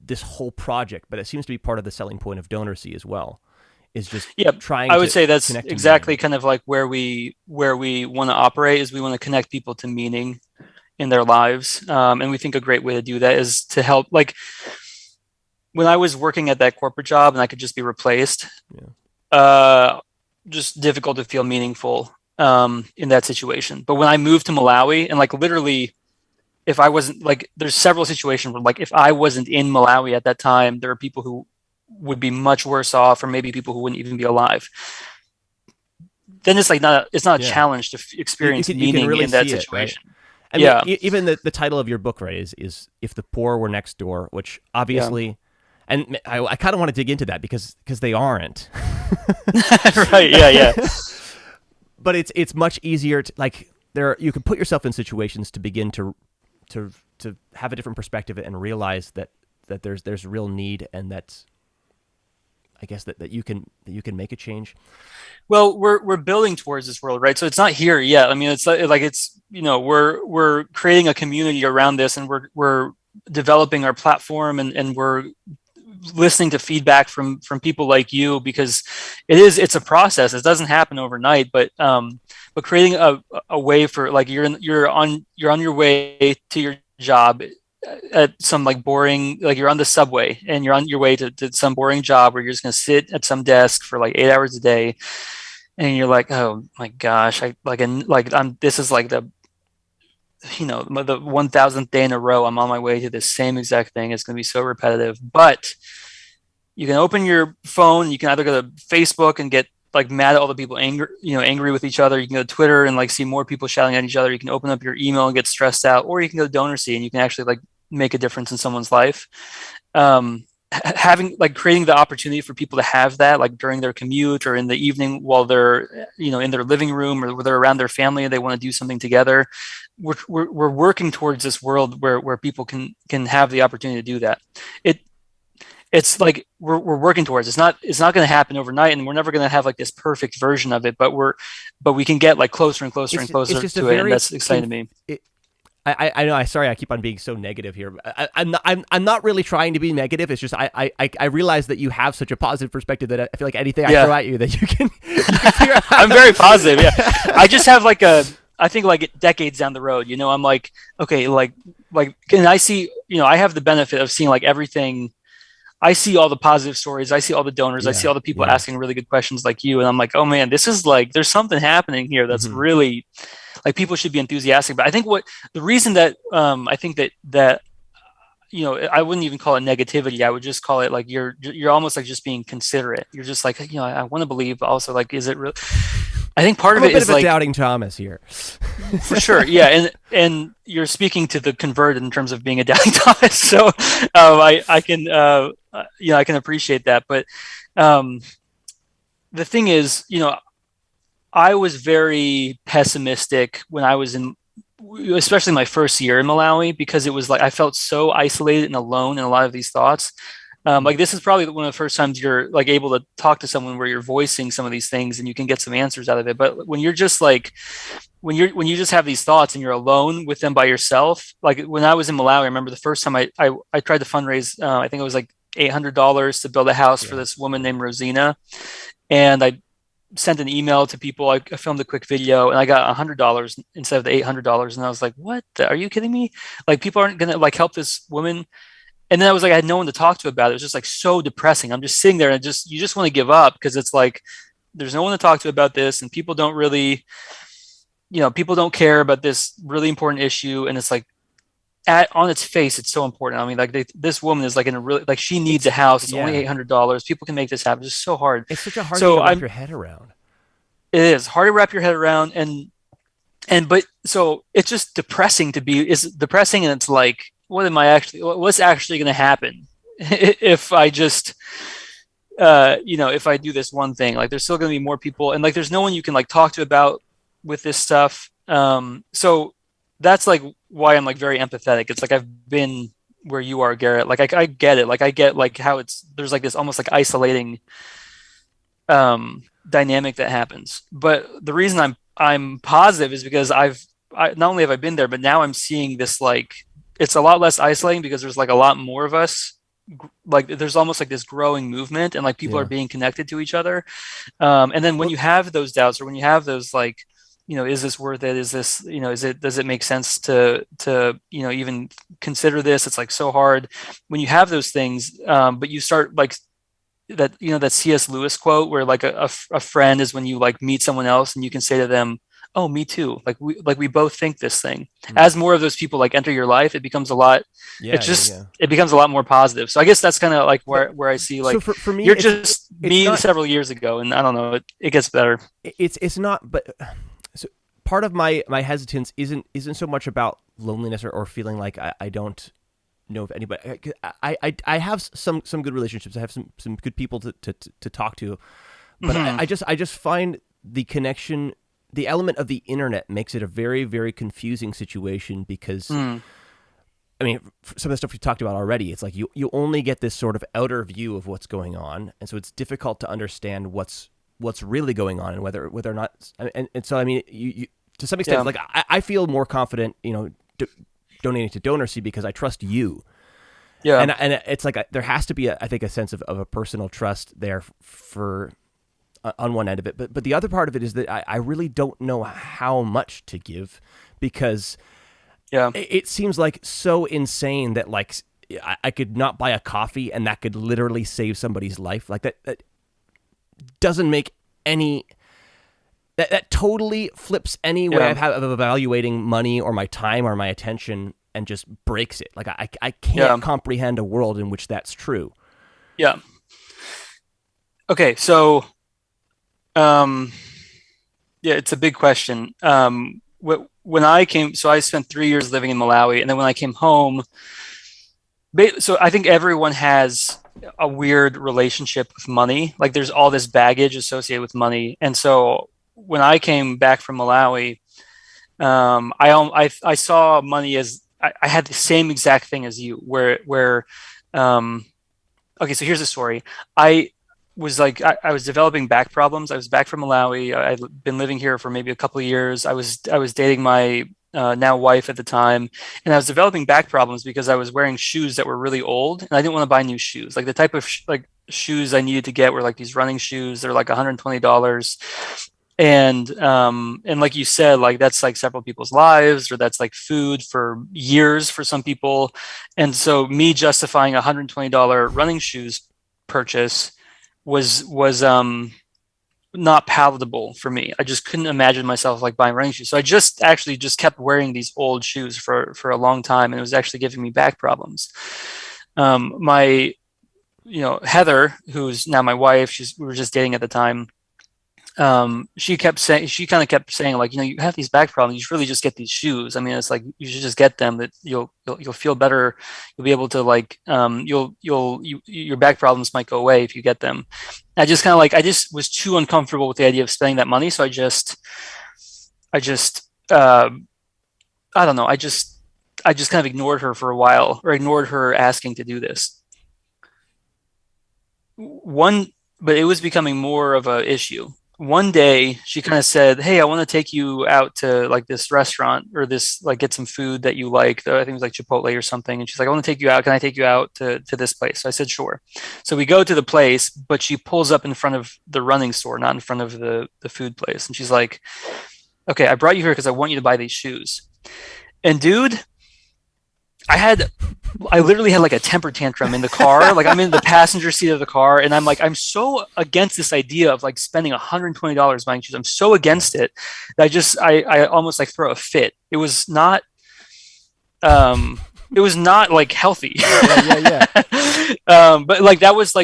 B: this whole project, but it seems to be part of the selling point of Donorsee as well, is just trying.
C: I would say that's
B: connect
C: exactly kind of where we want to operate, is we want to connect people to meaning in their lives. And we think a great way to do that is to help, when I was working at that corporate job and I could just be replaced, just difficult to feel meaningful in that situation. But when I moved to Malawi, and literally, if I wasn't there's several situations where if I wasn't in Malawi at that time, there are people who would be much worse off, or maybe people who wouldn't even be alive. Then it's not a challenge to experience meaning really in that situation.
B: It, right? I mean, even the title of your book, right, is If the Poor Were Next Door, which obviously, and I kind of want to dig into that because they aren't.
C: Right, yeah.
B: But it's much easier to you can put yourself in situations to begin to have a different perspective and realize that there's real need, and that's, I guess, that you can make a change.
C: Well, we're building towards this world, right? So it's not here yet. I mean, it's we're creating a community around this, and we're developing our platform, and we're listening to feedback from people like you, because it's a process. It doesn't happen overnight, but creating a way for you're on your way to your job at some boring, you're on the subway and you're on your way to some boring job where you're just going to sit at some desk for 8 hours a day, and you're oh my gosh, this is the the 1000th day in a row, I'm on my way to this same exact thing. It's going to be so repetitive. But you can open your phone. You can either go to Facebook and get like mad at all the people angry with each other. You can go to Twitter and like see more people shouting at each other. You can open up your email and get stressed out, or you can go to Donorsee and you can actually like make a difference in someone's life. Having like creating the opportunity for people to have that like during their commute or in the evening while they're in their living room or they're around their family and they want to do something together. We're working towards this world where people can have the opportunity to do that. It's like we're working towards. It's not going to happen overnight, and we're never going to have like this perfect version of it. But we can get like closer and closer and closer to it, and that's exciting to me.
B: I know. Sorry, I keep on being so negative here. I'm not really trying to be negative. It's just I realize that you have such a positive perspective that I feel like anything I throw at you that you can figure out.
C: I'm very positive. Yeah, I just have like I think like decades down the road. I'm like, okay, like, and I see, I have the benefit of seeing like everything. I see all the positive stories. I see all the donors. I see all the people asking really good questions like you. And I'm like, oh man, this is like, there's something happening here that's really like people should be enthusiastic. But I think the reason that I think that I wouldn't even call it negativity. I would just call it like you're almost like just being considerate. You're just like, I want to believe, but also like, is it real? I think part of it is
B: like
C: doubting
B: Thomas here.
C: For sure. Yeah. And you're speaking to the converted in terms of being a doubting Thomas. So I can, I can appreciate that. But the thing is, I was very pessimistic when I was especially my first year in Malawi, because it was like, I felt so isolated and alone in a lot of these thoughts. Like this is probably one of the first times you're like able to talk to someone where you're voicing some of these things and you can get some answers out of it. But when you're just like, when you just have these thoughts and you're alone with them by yourself, like when I was in Malawi, I remember the first time I tried to fundraise, I think it was like $800 to build a house for this woman named Rosina. And I sent an email to people. I filmed a quick video and I got $100 instead of the $800. And I was like, what? Are you kidding me? Like people aren't going to like help this woman. And then I was like, I had no one to talk to about it. It was just like so depressing. I'm just sitting there and you just want to give up because it's like, there's no one to talk to about this. And people don't really, people don't care about this really important issue. And it's like on its face, it's so important. I mean, like this woman is like in a really, like she needs a house. It's only $800. People can make this happen. It's just so hard.
B: It's such a hard thing to wrap your head around.
C: It is hard to wrap your head around. But so it's just depressing it's depressing. And it's like, what's actually going to happen if I just, if I do this one thing? Like there's still going to be more people and like there's no one you can like talk to about with this stuff. So that's like why I'm like very empathetic. It's like I've been where you are, Garrett. Like I get it. Like I get like how there's like this almost like isolating dynamic that happens. But the reason I'm positive is because not only have I been there, but now I'm seeing this like it's a lot less isolating because there's like a lot more of us. Like there's almost like this growing movement and like people are being connected to each other. And then when you have those doubts or when you have those like, is this worth it? Is this, does it make sense to even consider this? It's like so hard when you have those things. But you start like that, that C.S. Lewis quote where like a friend is when you like meet someone else and you can say to them, oh, me too. Like we both think this thing. As more of those people like enter your life, it becomes a lot. It becomes a lot more positive. So I guess that's kind of like where I see like
B: so for me,
C: you're just me several years ago, and I don't know, it gets better.
B: It's not, but so part of my hesitance isn't so much about loneliness or feeling like I don't know if anybody. I have some good relationships. I have some good people to talk to, but I just find the connection. The element of the internet makes it a very, very confusing situation because, I mean, some of the stuff we talked about already, it's like you only get this sort of outer view of what's going on, and so it's difficult to understand what's really going on and whether or not. And so I mean, you to some extent, like I feel more confident, donating to Donorsee because I trust you. Yeah, and it's like there has to be I think a sense of a personal trust there for. On one end of it, but the other part of it is that I really don't know how much to give because it seems like so insane that like I could not buy a coffee and that could literally save somebody's life. Like that doesn't make any that totally flips any way
C: Yeah.
B: I've had of evaluating money or my time or my attention, and just breaks it. Like I
C: Yeah.
B: can't comprehend a world in which that's true.
C: Yeah. Okay. So, um, yeah, it's a big question. When I came, so I spent 3 years living in Malawi, and then when I came home, so I think everyone has a weird relationship with money. Like there's all this baggage associated with money, and so when I came back from Malawi, I saw money as I had the same exact thing as you, where um, okay, so here's the story. I I was developing back problems. I was back from Malawi. I'd been living here for maybe a couple of years. I was dating my now wife at the time, and I was developing back problems because I was wearing shoes that were really old, and I didn't want to buy new shoes. Like the type of like shoes I needed to get were like these running shoes. They're like $120, and like you said, like that's like several people's lives, or that's like food for years for some people. And so me justifying $120 running shoes purchase was not palatable for me. I just couldn't imagine myself like buying running shoes. So I just actually just kept wearing these old shoes for a long time, and it was actually giving me back problems. My Heather, who's now my wife, we were just dating at the time. She kind of kept saying like, you have these back problems. You should really just get these shoes. I mean, it's like you should just get them. That you'll feel better. You'll be able to like your back problems might go away if you get them. I just kind of like I just was too uncomfortable with the idea of spending that money. So I just I don't know. I just kind of ignored her for a while, or ignored her asking to do this. One, but it was becoming more of a issue. One day she kind of said, "Hey, I want to take you out to like this restaurant, or this like get some food that you like. I think it was like Chipotle or something." And she's like, "I want to take you out. Can I take you out to this place?" So I said, "Sure." So we go to the place, but she pulls up in front of the running store, not in front of the food place. And she's like, "Okay, I brought you here because I want you to buy these shoes." And dude, I literally had like a temper tantrum in the car. Like I'm in the passenger seat of the car, and I'm so against this idea of like spending $120 buying shoes. I'm so against it that I almost like throw a fit. Um it was not like healthy.
B: Yeah.
C: But like that was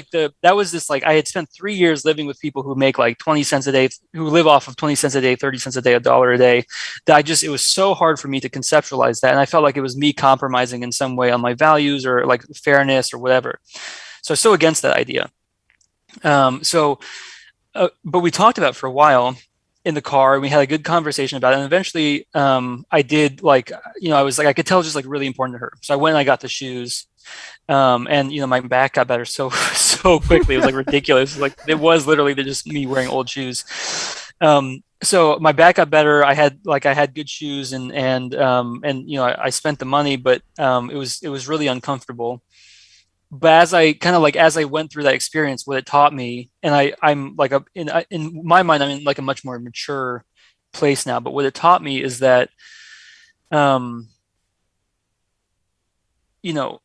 C: this like I had spent 3 years living with people who make like 20 cents a day, who live off of 20 cents a day, 30 cents a day, $1 a day, that it was so hard for me to conceptualize that. And I felt like it was me compromising in some way on my values or like fairness or whatever. So I was so against that idea. But we talked about it for a while in the car. We had a good conversation about it, and eventually, I did like, I was like, I could tell it was just like really important to her. So I went and I got the shoes, and my back got better so so quickly. It was like ridiculous. Like it was literally just me wearing old shoes. So my back got better. I had good shoes, and I spent the money, but it was really uncomfortable. But as I went through that experience, what it taught me, and I'm like in my mind, I'm in like a much more mature place now. But what it taught me is that, um, you know,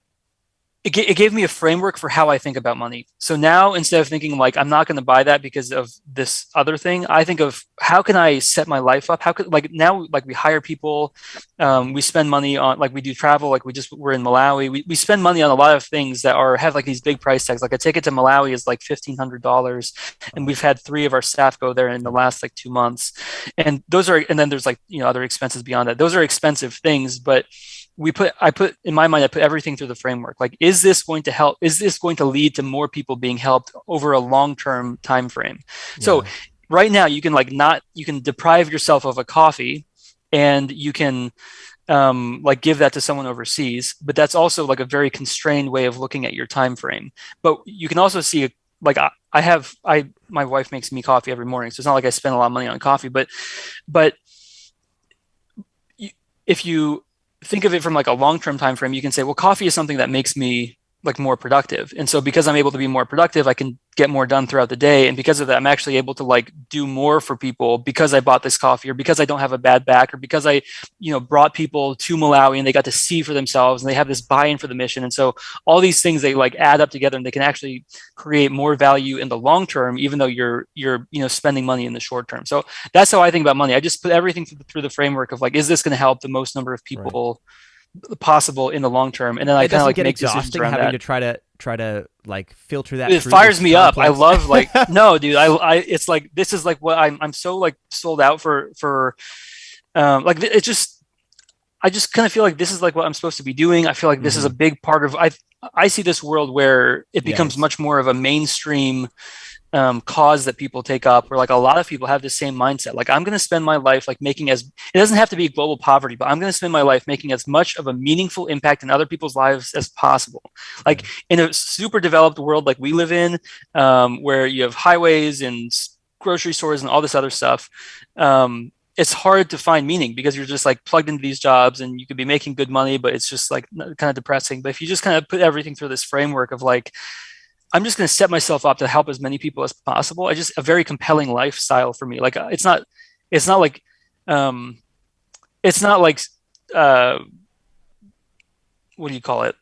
C: it gave me a framework for how I think about money. So now instead of thinking like I'm not going to buy that because of this other thing, I think of how can I set my life up? How could like now like we hire people, we spend money on like we do travel, like we're in Malawi. We spend money on a lot of things that have like these big price tags. Like a ticket to Malawi is like $1,500, and we've had 3 of our staff go there in the last like 2 months. And then there's like other expenses beyond that. Those are expensive things, but I put in my mind, I put everything through the framework. Like, is this going to help? Is this going to lead to more people being helped over a long-term time frame? Yeah. So right now you can deprive yourself of a coffee, and you can like give that to someone overseas, but that's also like a very constrained way of looking at your time frame. But you can also see like my wife makes me coffee every morning, so it's not like I spend a lot of money on coffee, but if you think of it from like a long-term time frame, you can say, well, coffee is something that makes me like more productive. And so because I'm able to be more productive, I can get more done throughout the day. And because of that, I'm actually able to like do more for people because I bought this coffee, or because I don't have a bad back, or because I, brought people to Malawi and they got to see for themselves and they have this buy-in for the mission. And so all these things, they like add up together and they can actually create more value in the long term, even though you're spending money in the short term. So that's how I think about money. I just put everything through the framework of like, is this going to help the most number of
B: Right.
C: people possible in the long term? And then I
B: It
C: kind of
B: doesn't
C: like
B: get
C: make decisions
B: exhausting
C: around
B: having
C: that.
B: to try to like filter that
C: It
B: through
C: fires
B: this
C: me up. I
B: complex.
C: love like no, dude. It's like this is like what I'm so like sold out for like it just I just kind of feel like this is like what I'm supposed to be doing. I feel like this is a
B: Mhm.
C: big part of I see this world where it
B: Yeah,
C: becomes much more of a mainstream cause that people take up, where like a lot of people have the same mindset. Like I'm going to spend my life like making as it doesn't have to be global poverty, but I'm going to spend my life making as much of a meaningful impact in other people's lives as possible.
B: yeah.
C: Like in a super developed world like we live in, where you have highways and grocery stores and all this other stuff. It's hard to find meaning because you're just like plugged into these jobs and you could be making good money, but it's just like kind of depressing. But if you just kind of put everything through this framework of like, I'm just going to set myself up to help as many people as possible. I just a very compelling lifestyle for me. Like it's not like, um, it's not like, uh, what do you call it?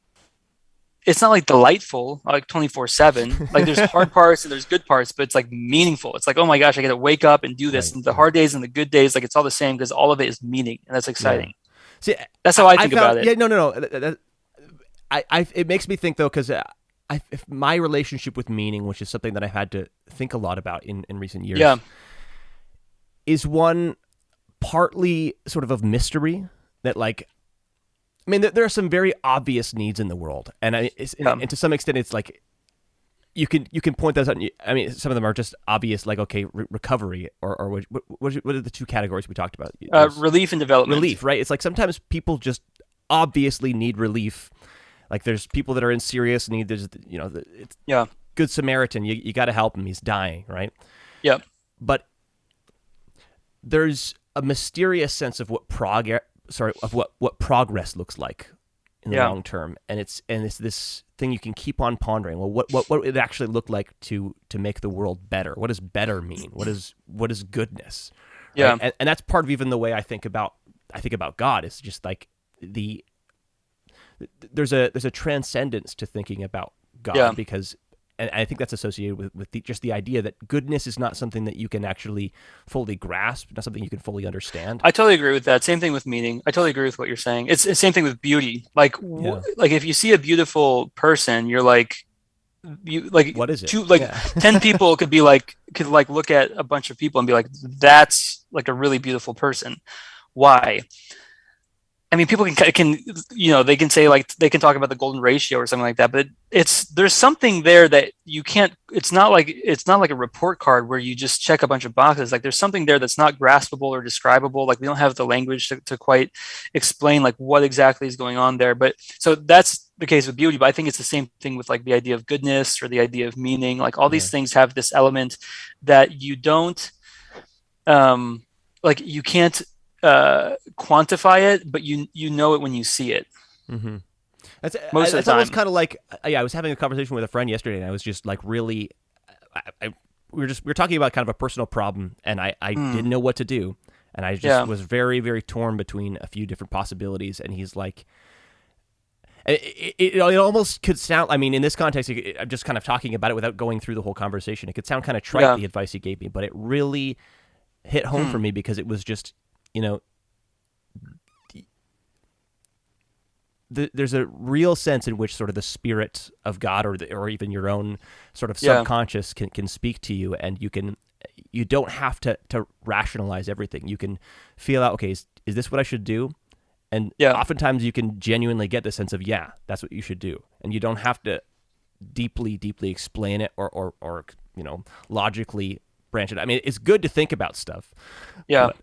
C: It's not like delightful, like 24/7. Like there's hard parts and there's good parts, but it's like meaningful. It's like, oh my gosh, I get to wake up and do this.
B: Right.
C: And the hard days and the good days, like it's all the same because all of it is meaning, and that's
B: Yeah.
C: exciting.
B: See,
C: That's how I
B: I
C: think about
B: found
C: it.
B: yeah no. It makes me think though, because if my relationship with meaning, which is something that I've had to think a lot about in recent years,
C: Yeah.
B: is one partly sort of mystery that like. I mean, there are some very obvious needs in the world, and
C: Yeah.
B: and to some extent, it's like you can point those out. I mean, some of them are just obvious, like okay, recovery, or what are the two categories we talked about?
C: Relief and development.
B: Relief, right? It's like sometimes people just obviously need relief. Like there's people that are in serious need. There's it's
C: Yeah.
B: Good Samaritan. You got to help him. He's dying, right?
C: Yeah.
B: But there's a mysterious sense of what progress looks like in the
C: Yeah.
B: long term, and it's this thing you can keep on pondering. Well, what would it actually look like to make the world better? What does better mean? What is goodness?
C: Yeah.
B: Right? And that's part of even the way I think about God. Is just like there's a transcendence to thinking about God,
C: Yeah.
B: because and I think that's associated with just the idea that goodness is not something that you can actually fully grasp, not something you can fully understand.
C: I totally agree with that. Same thing with meaning. I totally agree with what you're saying. It's the same thing with beauty. Like,
B: Yeah.
C: like if you see a beautiful person, you're like, you like
B: What is it?
C: two, like
B: Yeah.
C: 10 people could like look at a bunch of people and be like, that's like a really beautiful person. Why? I mean, people can they can say like they can talk about the golden ratio or something like that, but there's something there that you can't. It's not like a report card where you just check a bunch of boxes. Like there's something there that's not graspable or describable. Like we don't have the language to quite explain like what exactly is going on there. But so that's the case with beauty. But I think it's the same thing with like the idea of goodness or the idea of meaning. Like all
B: Yeah.
C: these things have this element that you don't like you can't quantify it, but you know it when you see it.
B: Mm-hmm.
C: Most of the
B: It's almost
C: time.
B: kind of like I was having a conversation with a friend yesterday, and I was just like really, we were talking about kind of a personal problem, and I didn't know what to do, and I just
C: Yeah.
B: was very very torn between a few different possibilities, and he's like. It almost could sound. I mean, in this context, I'm just kind of talking about it without going through the whole conversation. It could sound kind of trite,
C: Yeah.
B: the advice he gave me, but it really hit home for me because it was just, there's a real sense in which sort of the spirit of God or even your own sort of
C: Yeah.
B: subconscious can speak to you, and you don't have to rationalize everything. You can feel out, okay, is this what I should do? And
C: Yeah.
B: oftentimes you can genuinely get the sense of, yeah, that's what you should do. And you don't have to deeply, deeply explain it or logically branch it. I mean, it's good to think about stuff.
C: Yeah.
B: But,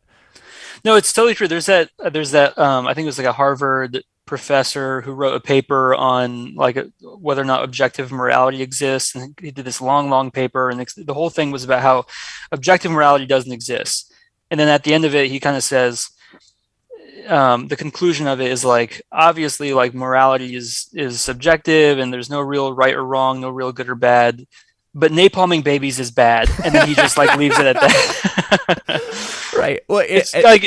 C: No, it's totally true. There's that I think it was like a Harvard professor who wrote a paper on like whether or not objective morality exists, and he did this long paper, and the whole thing was about how objective morality doesn't exist. And then at the end of it, he kind of says, the conclusion of it is like, obviously, like morality is subjective, and there's no real right or wrong, no real good or bad. But napalming babies is bad, and then he just like leaves it at that.
B: Right. Well,
C: It's like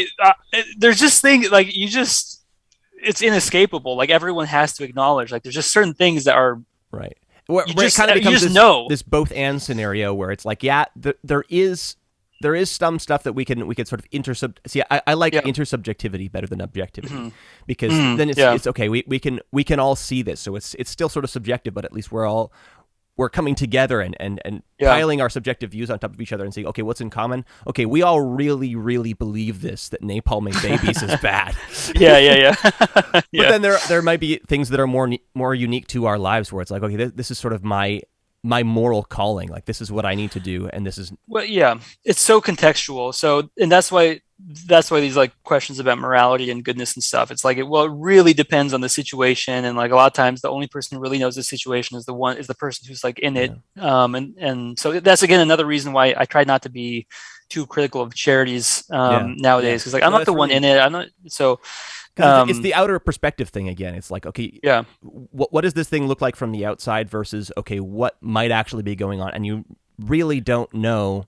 C: there's just things like it's inescapable. Like everyone has to acknowledge. Like there's just certain things that are
B: right. Where
C: you
B: it
C: just
B: kind of
C: you
B: becomes
C: just know.
B: this both and scenario where it's like, yeah, there is some stuff that we can sort of see. I like
C: Yeah.
B: intersubjectivity better than objectivity,
C: Mm-hmm.
B: because
C: Mm-hmm.
B: then
C: Yeah.
B: it's okay. We can all see this, so it's still sort of subjective, but at least we're coming together and
C: Yeah.
B: piling our subjective views on top of each other and saying, okay, what's in common? Okay, we all really, really believe this, that napalming babies is bad.
C: Yeah. Yeah.
B: But
C: Yeah.
B: then there might be things that are more unique to our lives, where it's like, okay, this is sort of my moral calling. Like, this is what I need to do, and this is
C: Well, yeah, it's so contextual. So, and that's why these like questions about morality and goodness and stuff. It's like it really depends on the situation, and like a lot of times the only person who really knows the situation is the person who's like in it. And so that's again another reason why I try not to be too critical of charities nowadays, because like I'm
B: No,
C: not the
B: that's
C: one
B: really,
C: in it. I'm not so.
B: because it's the outer perspective thing again. It's like, okay,
C: Yeah.
B: what does this thing look like from the outside versus, okay, what might actually be going on, and you really don't know.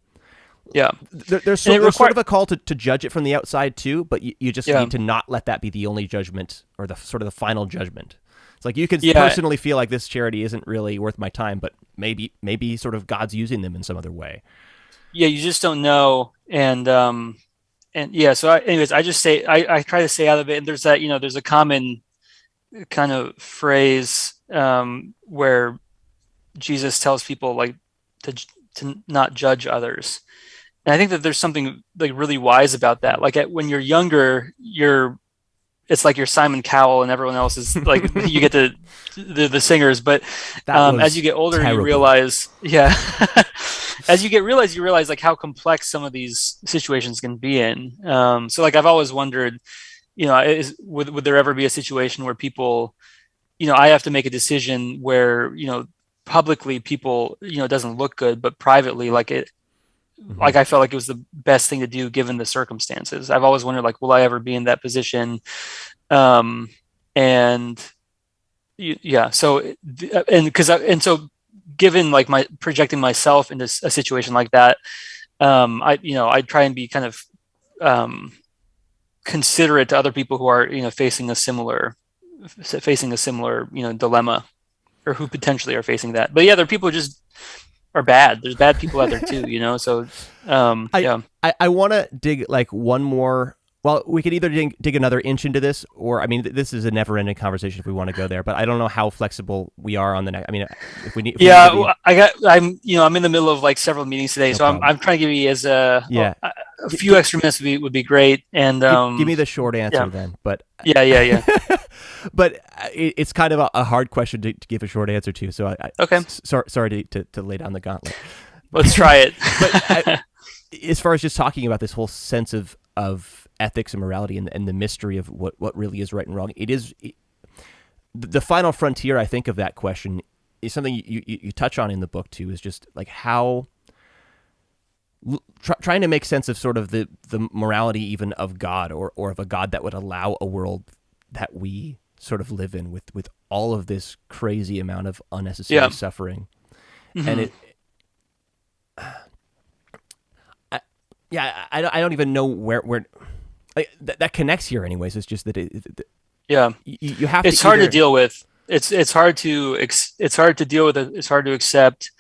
C: Yeah.
B: There's sort of a call to judge it from the outside too, but you just need to not let that be the only judgment, or the sort of the final judgment. It's like, you could personally feel like this charity isn't really worth my time, but maybe sort of God's using them in some other way.
C: Yeah, you just don't know. And yeah, so anyways, I just say I try to stay out of it. And there's that, there's a common kind of phrase where Jesus tells people like to not judge others. And I think that there's something like really wise about that. Like when you're younger, it's like you're Simon Cowell and everyone else is like you get the singers. But as you get older,
B: terrible.
C: you realize, yeah, as you realize like how complex some of these situations can be in. So like I've always wondered, would there ever be a situation where people, I have to make a decision where, publicly people, it doesn't look good, but privately, like like I felt like it was the best thing to do given the circumstances. I've always wondered, like, will I ever be in that position? And yeah, so so given like my projecting myself into a situation like that, I try and be kind of considerate to other people who are facing a similar dilemma, or who potentially are facing that. But yeah, there are people who just are bad. There's bad people out there too, so yeah.
B: I want to dig like one more. Well, we could either dig another inch into this, or, I mean, this is a never-ending conversation if we want to go there. But I don't know how flexible we are on the next. I mean, if we need.
C: I'm in the middle of like several meetings today, so I'm trying to give you a few extra minutes would be great. And
B: give me the short answer then. But
C: yeah.
B: But it's kind of a hard question to give a short answer to. So
C: okay.
B: Sorry to lay down the gauntlet.
C: Let's try it.
B: But as far as just talking about this whole sense of ethics and morality and the mystery of what really is right and wrong, the final frontier, I think, of that question is something you touch on in the book too, is just like how trying to make sense of sort of the morality even of God, or of a God that would allow a world that we sort of live in with all of this crazy amount of unnecessary suffering. And I don't even know where like, that connects here anyways. It's just that you have
C: it's
B: to
C: hard to deal with. It's hard to deal with it. It's hard to accept.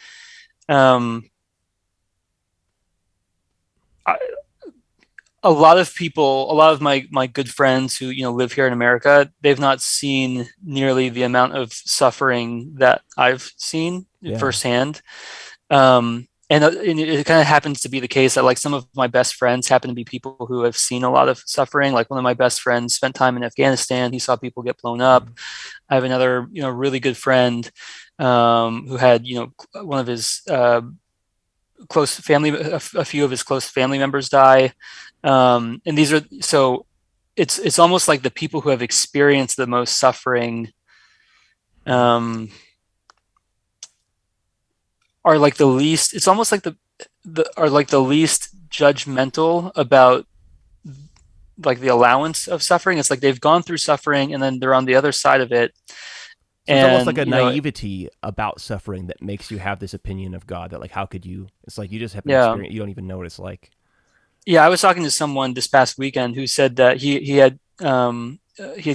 C: A lot of my good friends who live here in America, they've not seen nearly the amount of suffering that I've seen firsthand. And it kind of happens to be the case that like some of my best friends happen to be people who have seen a lot of suffering. Like one of my best friends spent time in Afghanistan. He saw people get blown up. I have another, really good friend who had, one of his close family, a few of his close family members die. And these are, so it's almost like the people who have experienced the most suffering are like the least, it's almost like are like the least judgmental about like the allowance of suffering. It's like they've gone through suffering and then they're on the other side of it.
B: So it's almost like
C: And
B: a naivety about suffering that makes you have this opinion of God that like, how could you? It's like you just have an
C: yeah.
B: experience. You don't even know what it's like.
C: Yeah, I was talking to someone this past weekend who said that he had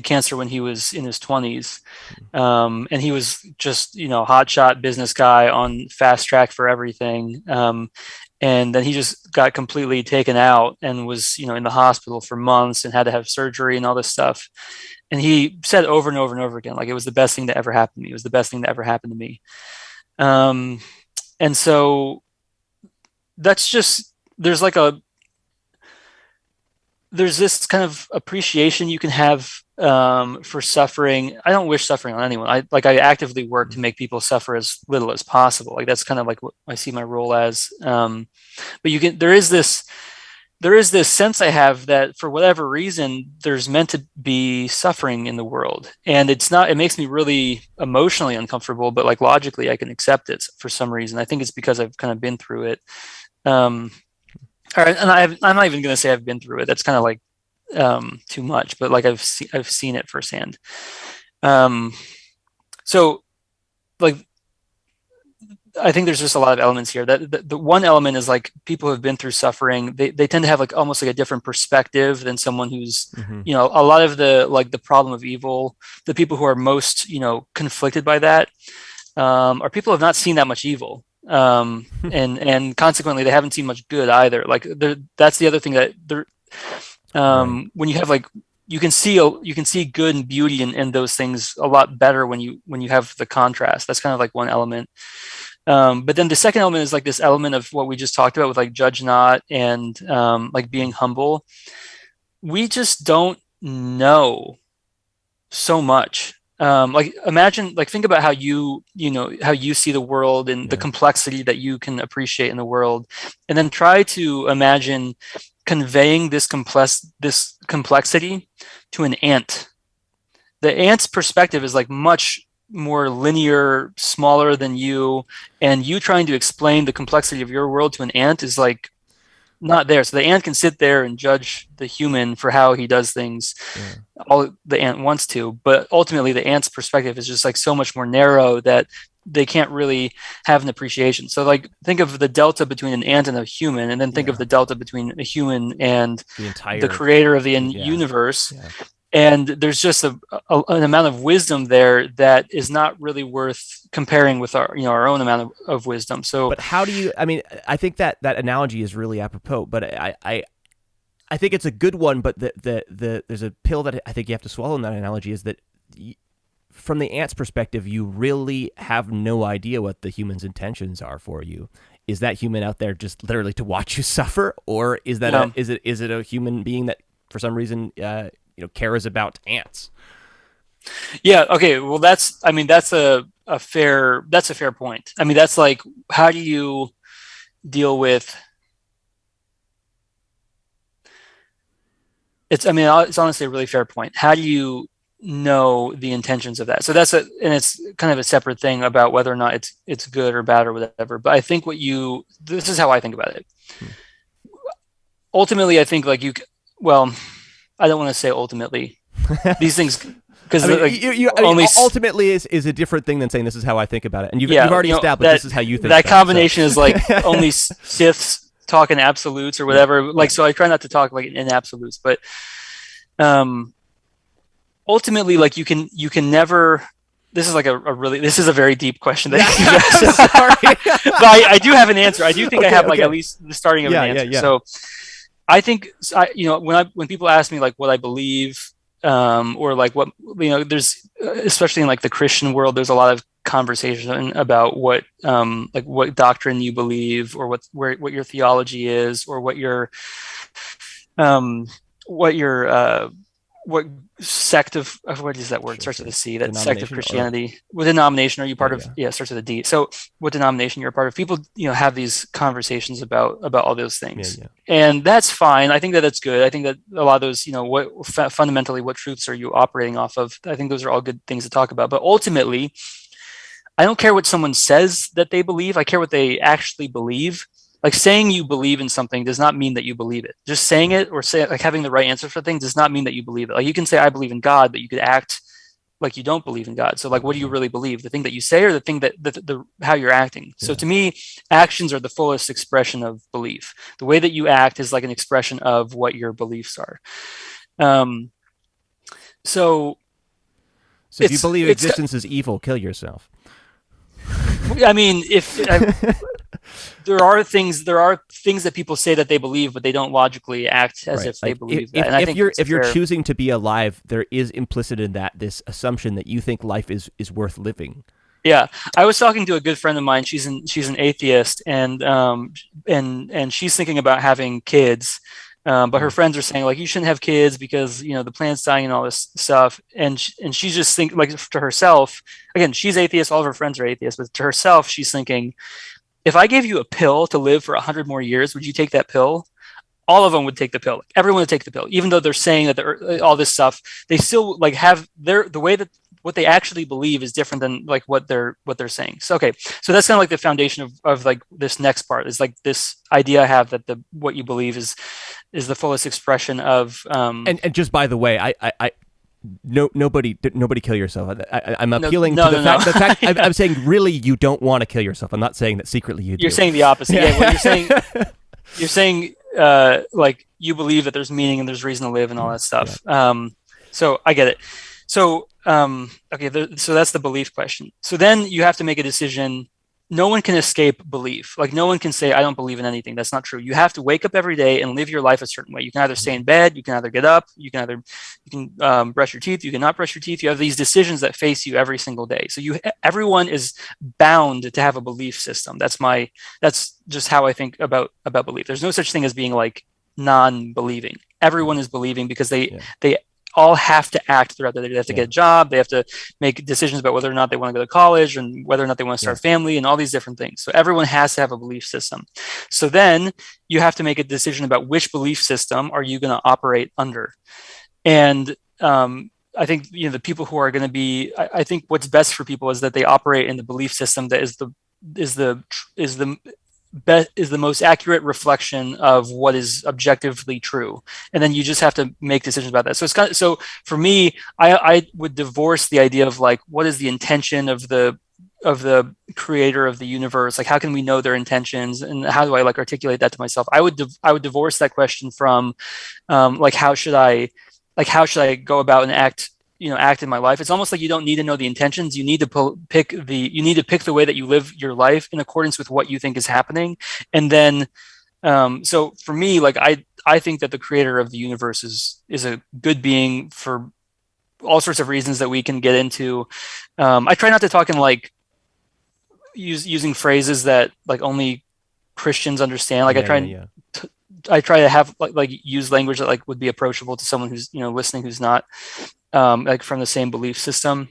C: cancer when he was in his 20s, and he was just hotshot business guy on fast track for everything, and then he just got completely taken out and was in the hospital for months and had to have surgery and all this stuff. And he said over and over and over again, like it was the best thing that ever happened to me. It was the best thing that ever happened to me. And so that's just there's this kind of appreciation you can have for suffering. I don't wish suffering on anyone. I actively work to make people suffer as little as possible. Like that's kind of like what I see my role as. But there is this sense I have that for whatever reason, there's meant to be suffering in the world. And it makes me really emotionally uncomfortable, but like logically I can accept it for some reason. I think it's because I've kind of been through it. All right, and I'm not even going to say I've been through it. That's kind of like too much, but like I've seen it firsthand. So like I think there's just a lot of elements here. That the one element is like people who have been through suffering. They tend to have like almost like a different perspective than someone who's a lot of the problem of evil. The people who are most conflicted by that are people who have not seen that much evil. And consequently they haven't seen much good either. Like that's the other thing that when you have like you can see good and beauty in those things a lot better when you have the contrast. That's kind of like one element. But then the second element is like this element of what we just talked about with like judge not and like being humble. We just don't know so much. Like imagine, like think about how how you see the world and the complexity that you can appreciate in the world, and then try to imagine conveying this complexity to an ant. The ant's perspective is like much more linear, smaller than you, and you trying to explain the complexity of your world to an ant is like not there. So the ant can sit there and judge the human for how he does things all the ant wants to, but ultimately the ant's perspective is just like so much more narrow that they can't really have an appreciation. So like think of the delta between an ant and a human, and then think of the delta between a human and the creator of the universe. And there's just an amount of wisdom there that is not really worth comparing with our own amount of wisdom. So,
B: but how do you? I mean, I think that analogy is really apropos. But I think it's a good one. But there's a pill that I think you have to swallow in that analogy is that from the ant's perspective, you really have no idea what the human's intentions are for you. Is that human out there just literally to watch you suffer, or is that is it a human being that for some reason cares about ants?
C: Yeah. Okay. Well, that's a fair point. I mean, that's like, how do you deal with it's honestly a really fair point. How do you know the intentions of that? So and it's kind of a separate thing about whether or not it's good or bad or whatever. But I think this is how I think about it. Ultimately, I think like I don't want to say ultimately these things because
B: ultimately is a different thing than saying this is how I think about it. And you've already established this is how you think.
C: That combination is like only Siths talk in absolutes or whatever. So I try not to talk like in absolutes, but ultimately, like you can never. This is like this is a very deep question. Sorry, but I do have an answer. I do think I have at least the starting of an answer. So. I think when people ask me like what I believe, or like what there's especially in like the Christian world, there's a lot of conversation about what doctrine you believe, or what your theology is, or what sect of what is that word? Starts with a C. That sect of Christianity. What denomination are you part of? Starts with a D. So what denomination you're a part of? People have these conversations about all those things, and that's fine. I think that that's good. I think that a lot of those fundamentally what truths are you operating off of? I think those are all good things to talk about. But ultimately, I don't care what someone says that they believe. I care what they actually believe. Like saying you believe in something does not mean that you believe it. Just saying it or like having the right answer for things does not mean that you believe it. Like you can say I believe in God, but you could act like you don't believe in God. So like, what do you really believe? The thing that you say or the thing that the how you're acting? So to me, actions are the fullest expression of belief. The way that you act is like an expression of what your beliefs are. So
B: if you believe existence is evil, kill yourself.
C: I mean, there are things that people say that they believe, but they don't logically act as if they believe that. And I think
B: if you're choosing to be alive, there is implicit in that this assumption that you think life is worth living.
C: Yeah, I was talking to a good friend of mine. She's an atheist, and she's thinking about having kids. But her friends are saying like you shouldn't have kids because the planet's dying and all this stuff, and she's just thinking like to herself. Again, she's atheist. All of her friends are atheists, but to herself, she's thinking, if I gave you a pill to live for 100 more years, would you take that pill? All of them would take the pill. Everyone would take the pill, even though they're saying that all this stuff. They still like have the way that what they actually believe is different than like what they're saying. So okay, so that's kind of like the foundation of like this next part is like this idea I have that what you believe is the fullest expression of.
B: And just by the way, nobody kill yourself. I'm appealing to the fact. Yeah. I'm saying really you don't want to kill yourself. I'm not saying that secretly you do.
C: You're saying the opposite. Yeah, what you're saying like you believe that there's meaning and there's reason to live and all that stuff. Yeah. So I get it. So okay, so that's the belief question. So then you have to make a decision. No one can escape belief. Like no one can say I don't believe in anything. That's not true. You have to wake up every day and live your life a certain way. You can either stay in bed, you can either get up, you can brush your teeth, you can not brush your teeth. You have these decisions that face you every single day. So everyone is bound to have a belief system. That's just how I think about belief. There's no such thing as being like non-believing. Everyone is believing because they all have to act throughout the day. They have to get a job. They have to make decisions about whether or not they want to go to college and whether or not they want to start a family and all these different things. So everyone has to have a belief system. So then you have to make a decision about which belief system are you going to operate under. And I think the people who are going to be. I think what's best for people is that they operate in the belief system that is the most accurate reflection of what is objectively true, and then you just have to make decisions about that. So it's so for me, I would divorce the idea of like what is the intention of the creator of the universe, like how can we know their intentions and how do I like articulate that to myself. I would divorce that question from like how should I go about and act in my life. It's almost like you don't need to know the intentions. You need to pick the way that you live your life in accordance with what you think is happening. And then, so for me, like I think that the creator of the universe is a good being for all sorts of reasons that we can get into. I try not to talk in like using phrases that like only Christians understand. Like I try to have like use language that like would be approachable to someone who's listening who's not like from the same belief system.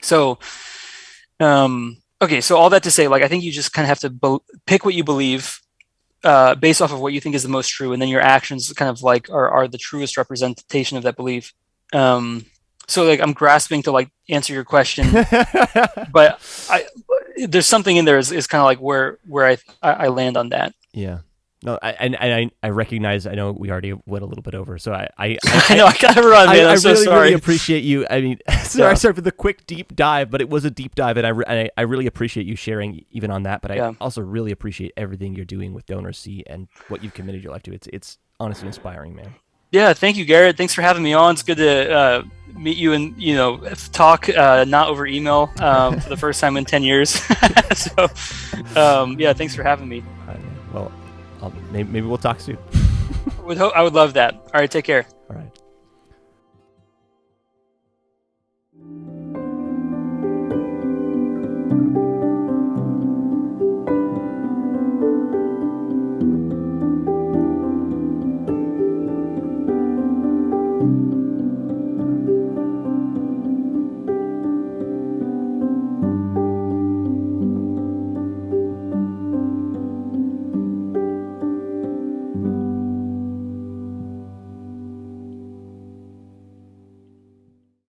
C: So okay, so all that to say, like I think you just kind of have to pick what you believe based off of what you think is the most true, and then your actions kind of like are the truest representation of that belief. So like I'm grasping to like answer your question, but there's something in there is kind of like where I land on that.
B: Yeah. No, I recognize. I know we already went a little bit over, so I
C: know I gotta run, man. I'm so sorry.
B: Really appreciate you. I mean, sorry for the quick deep dive, but it was a deep dive, and I really appreciate you sharing even on that. But I also really appreciate everything you're doing with Donorsee and what you've committed your life to. It's honestly inspiring, man.
C: Yeah, thank you, Garrett. Thanks for having me on. It's good to meet you and talk not over email for the first time in 10 years. So yeah, thanks for having me.
B: Well. Maybe we'll talk soon.
C: I would love that. All right, take care.
B: All right.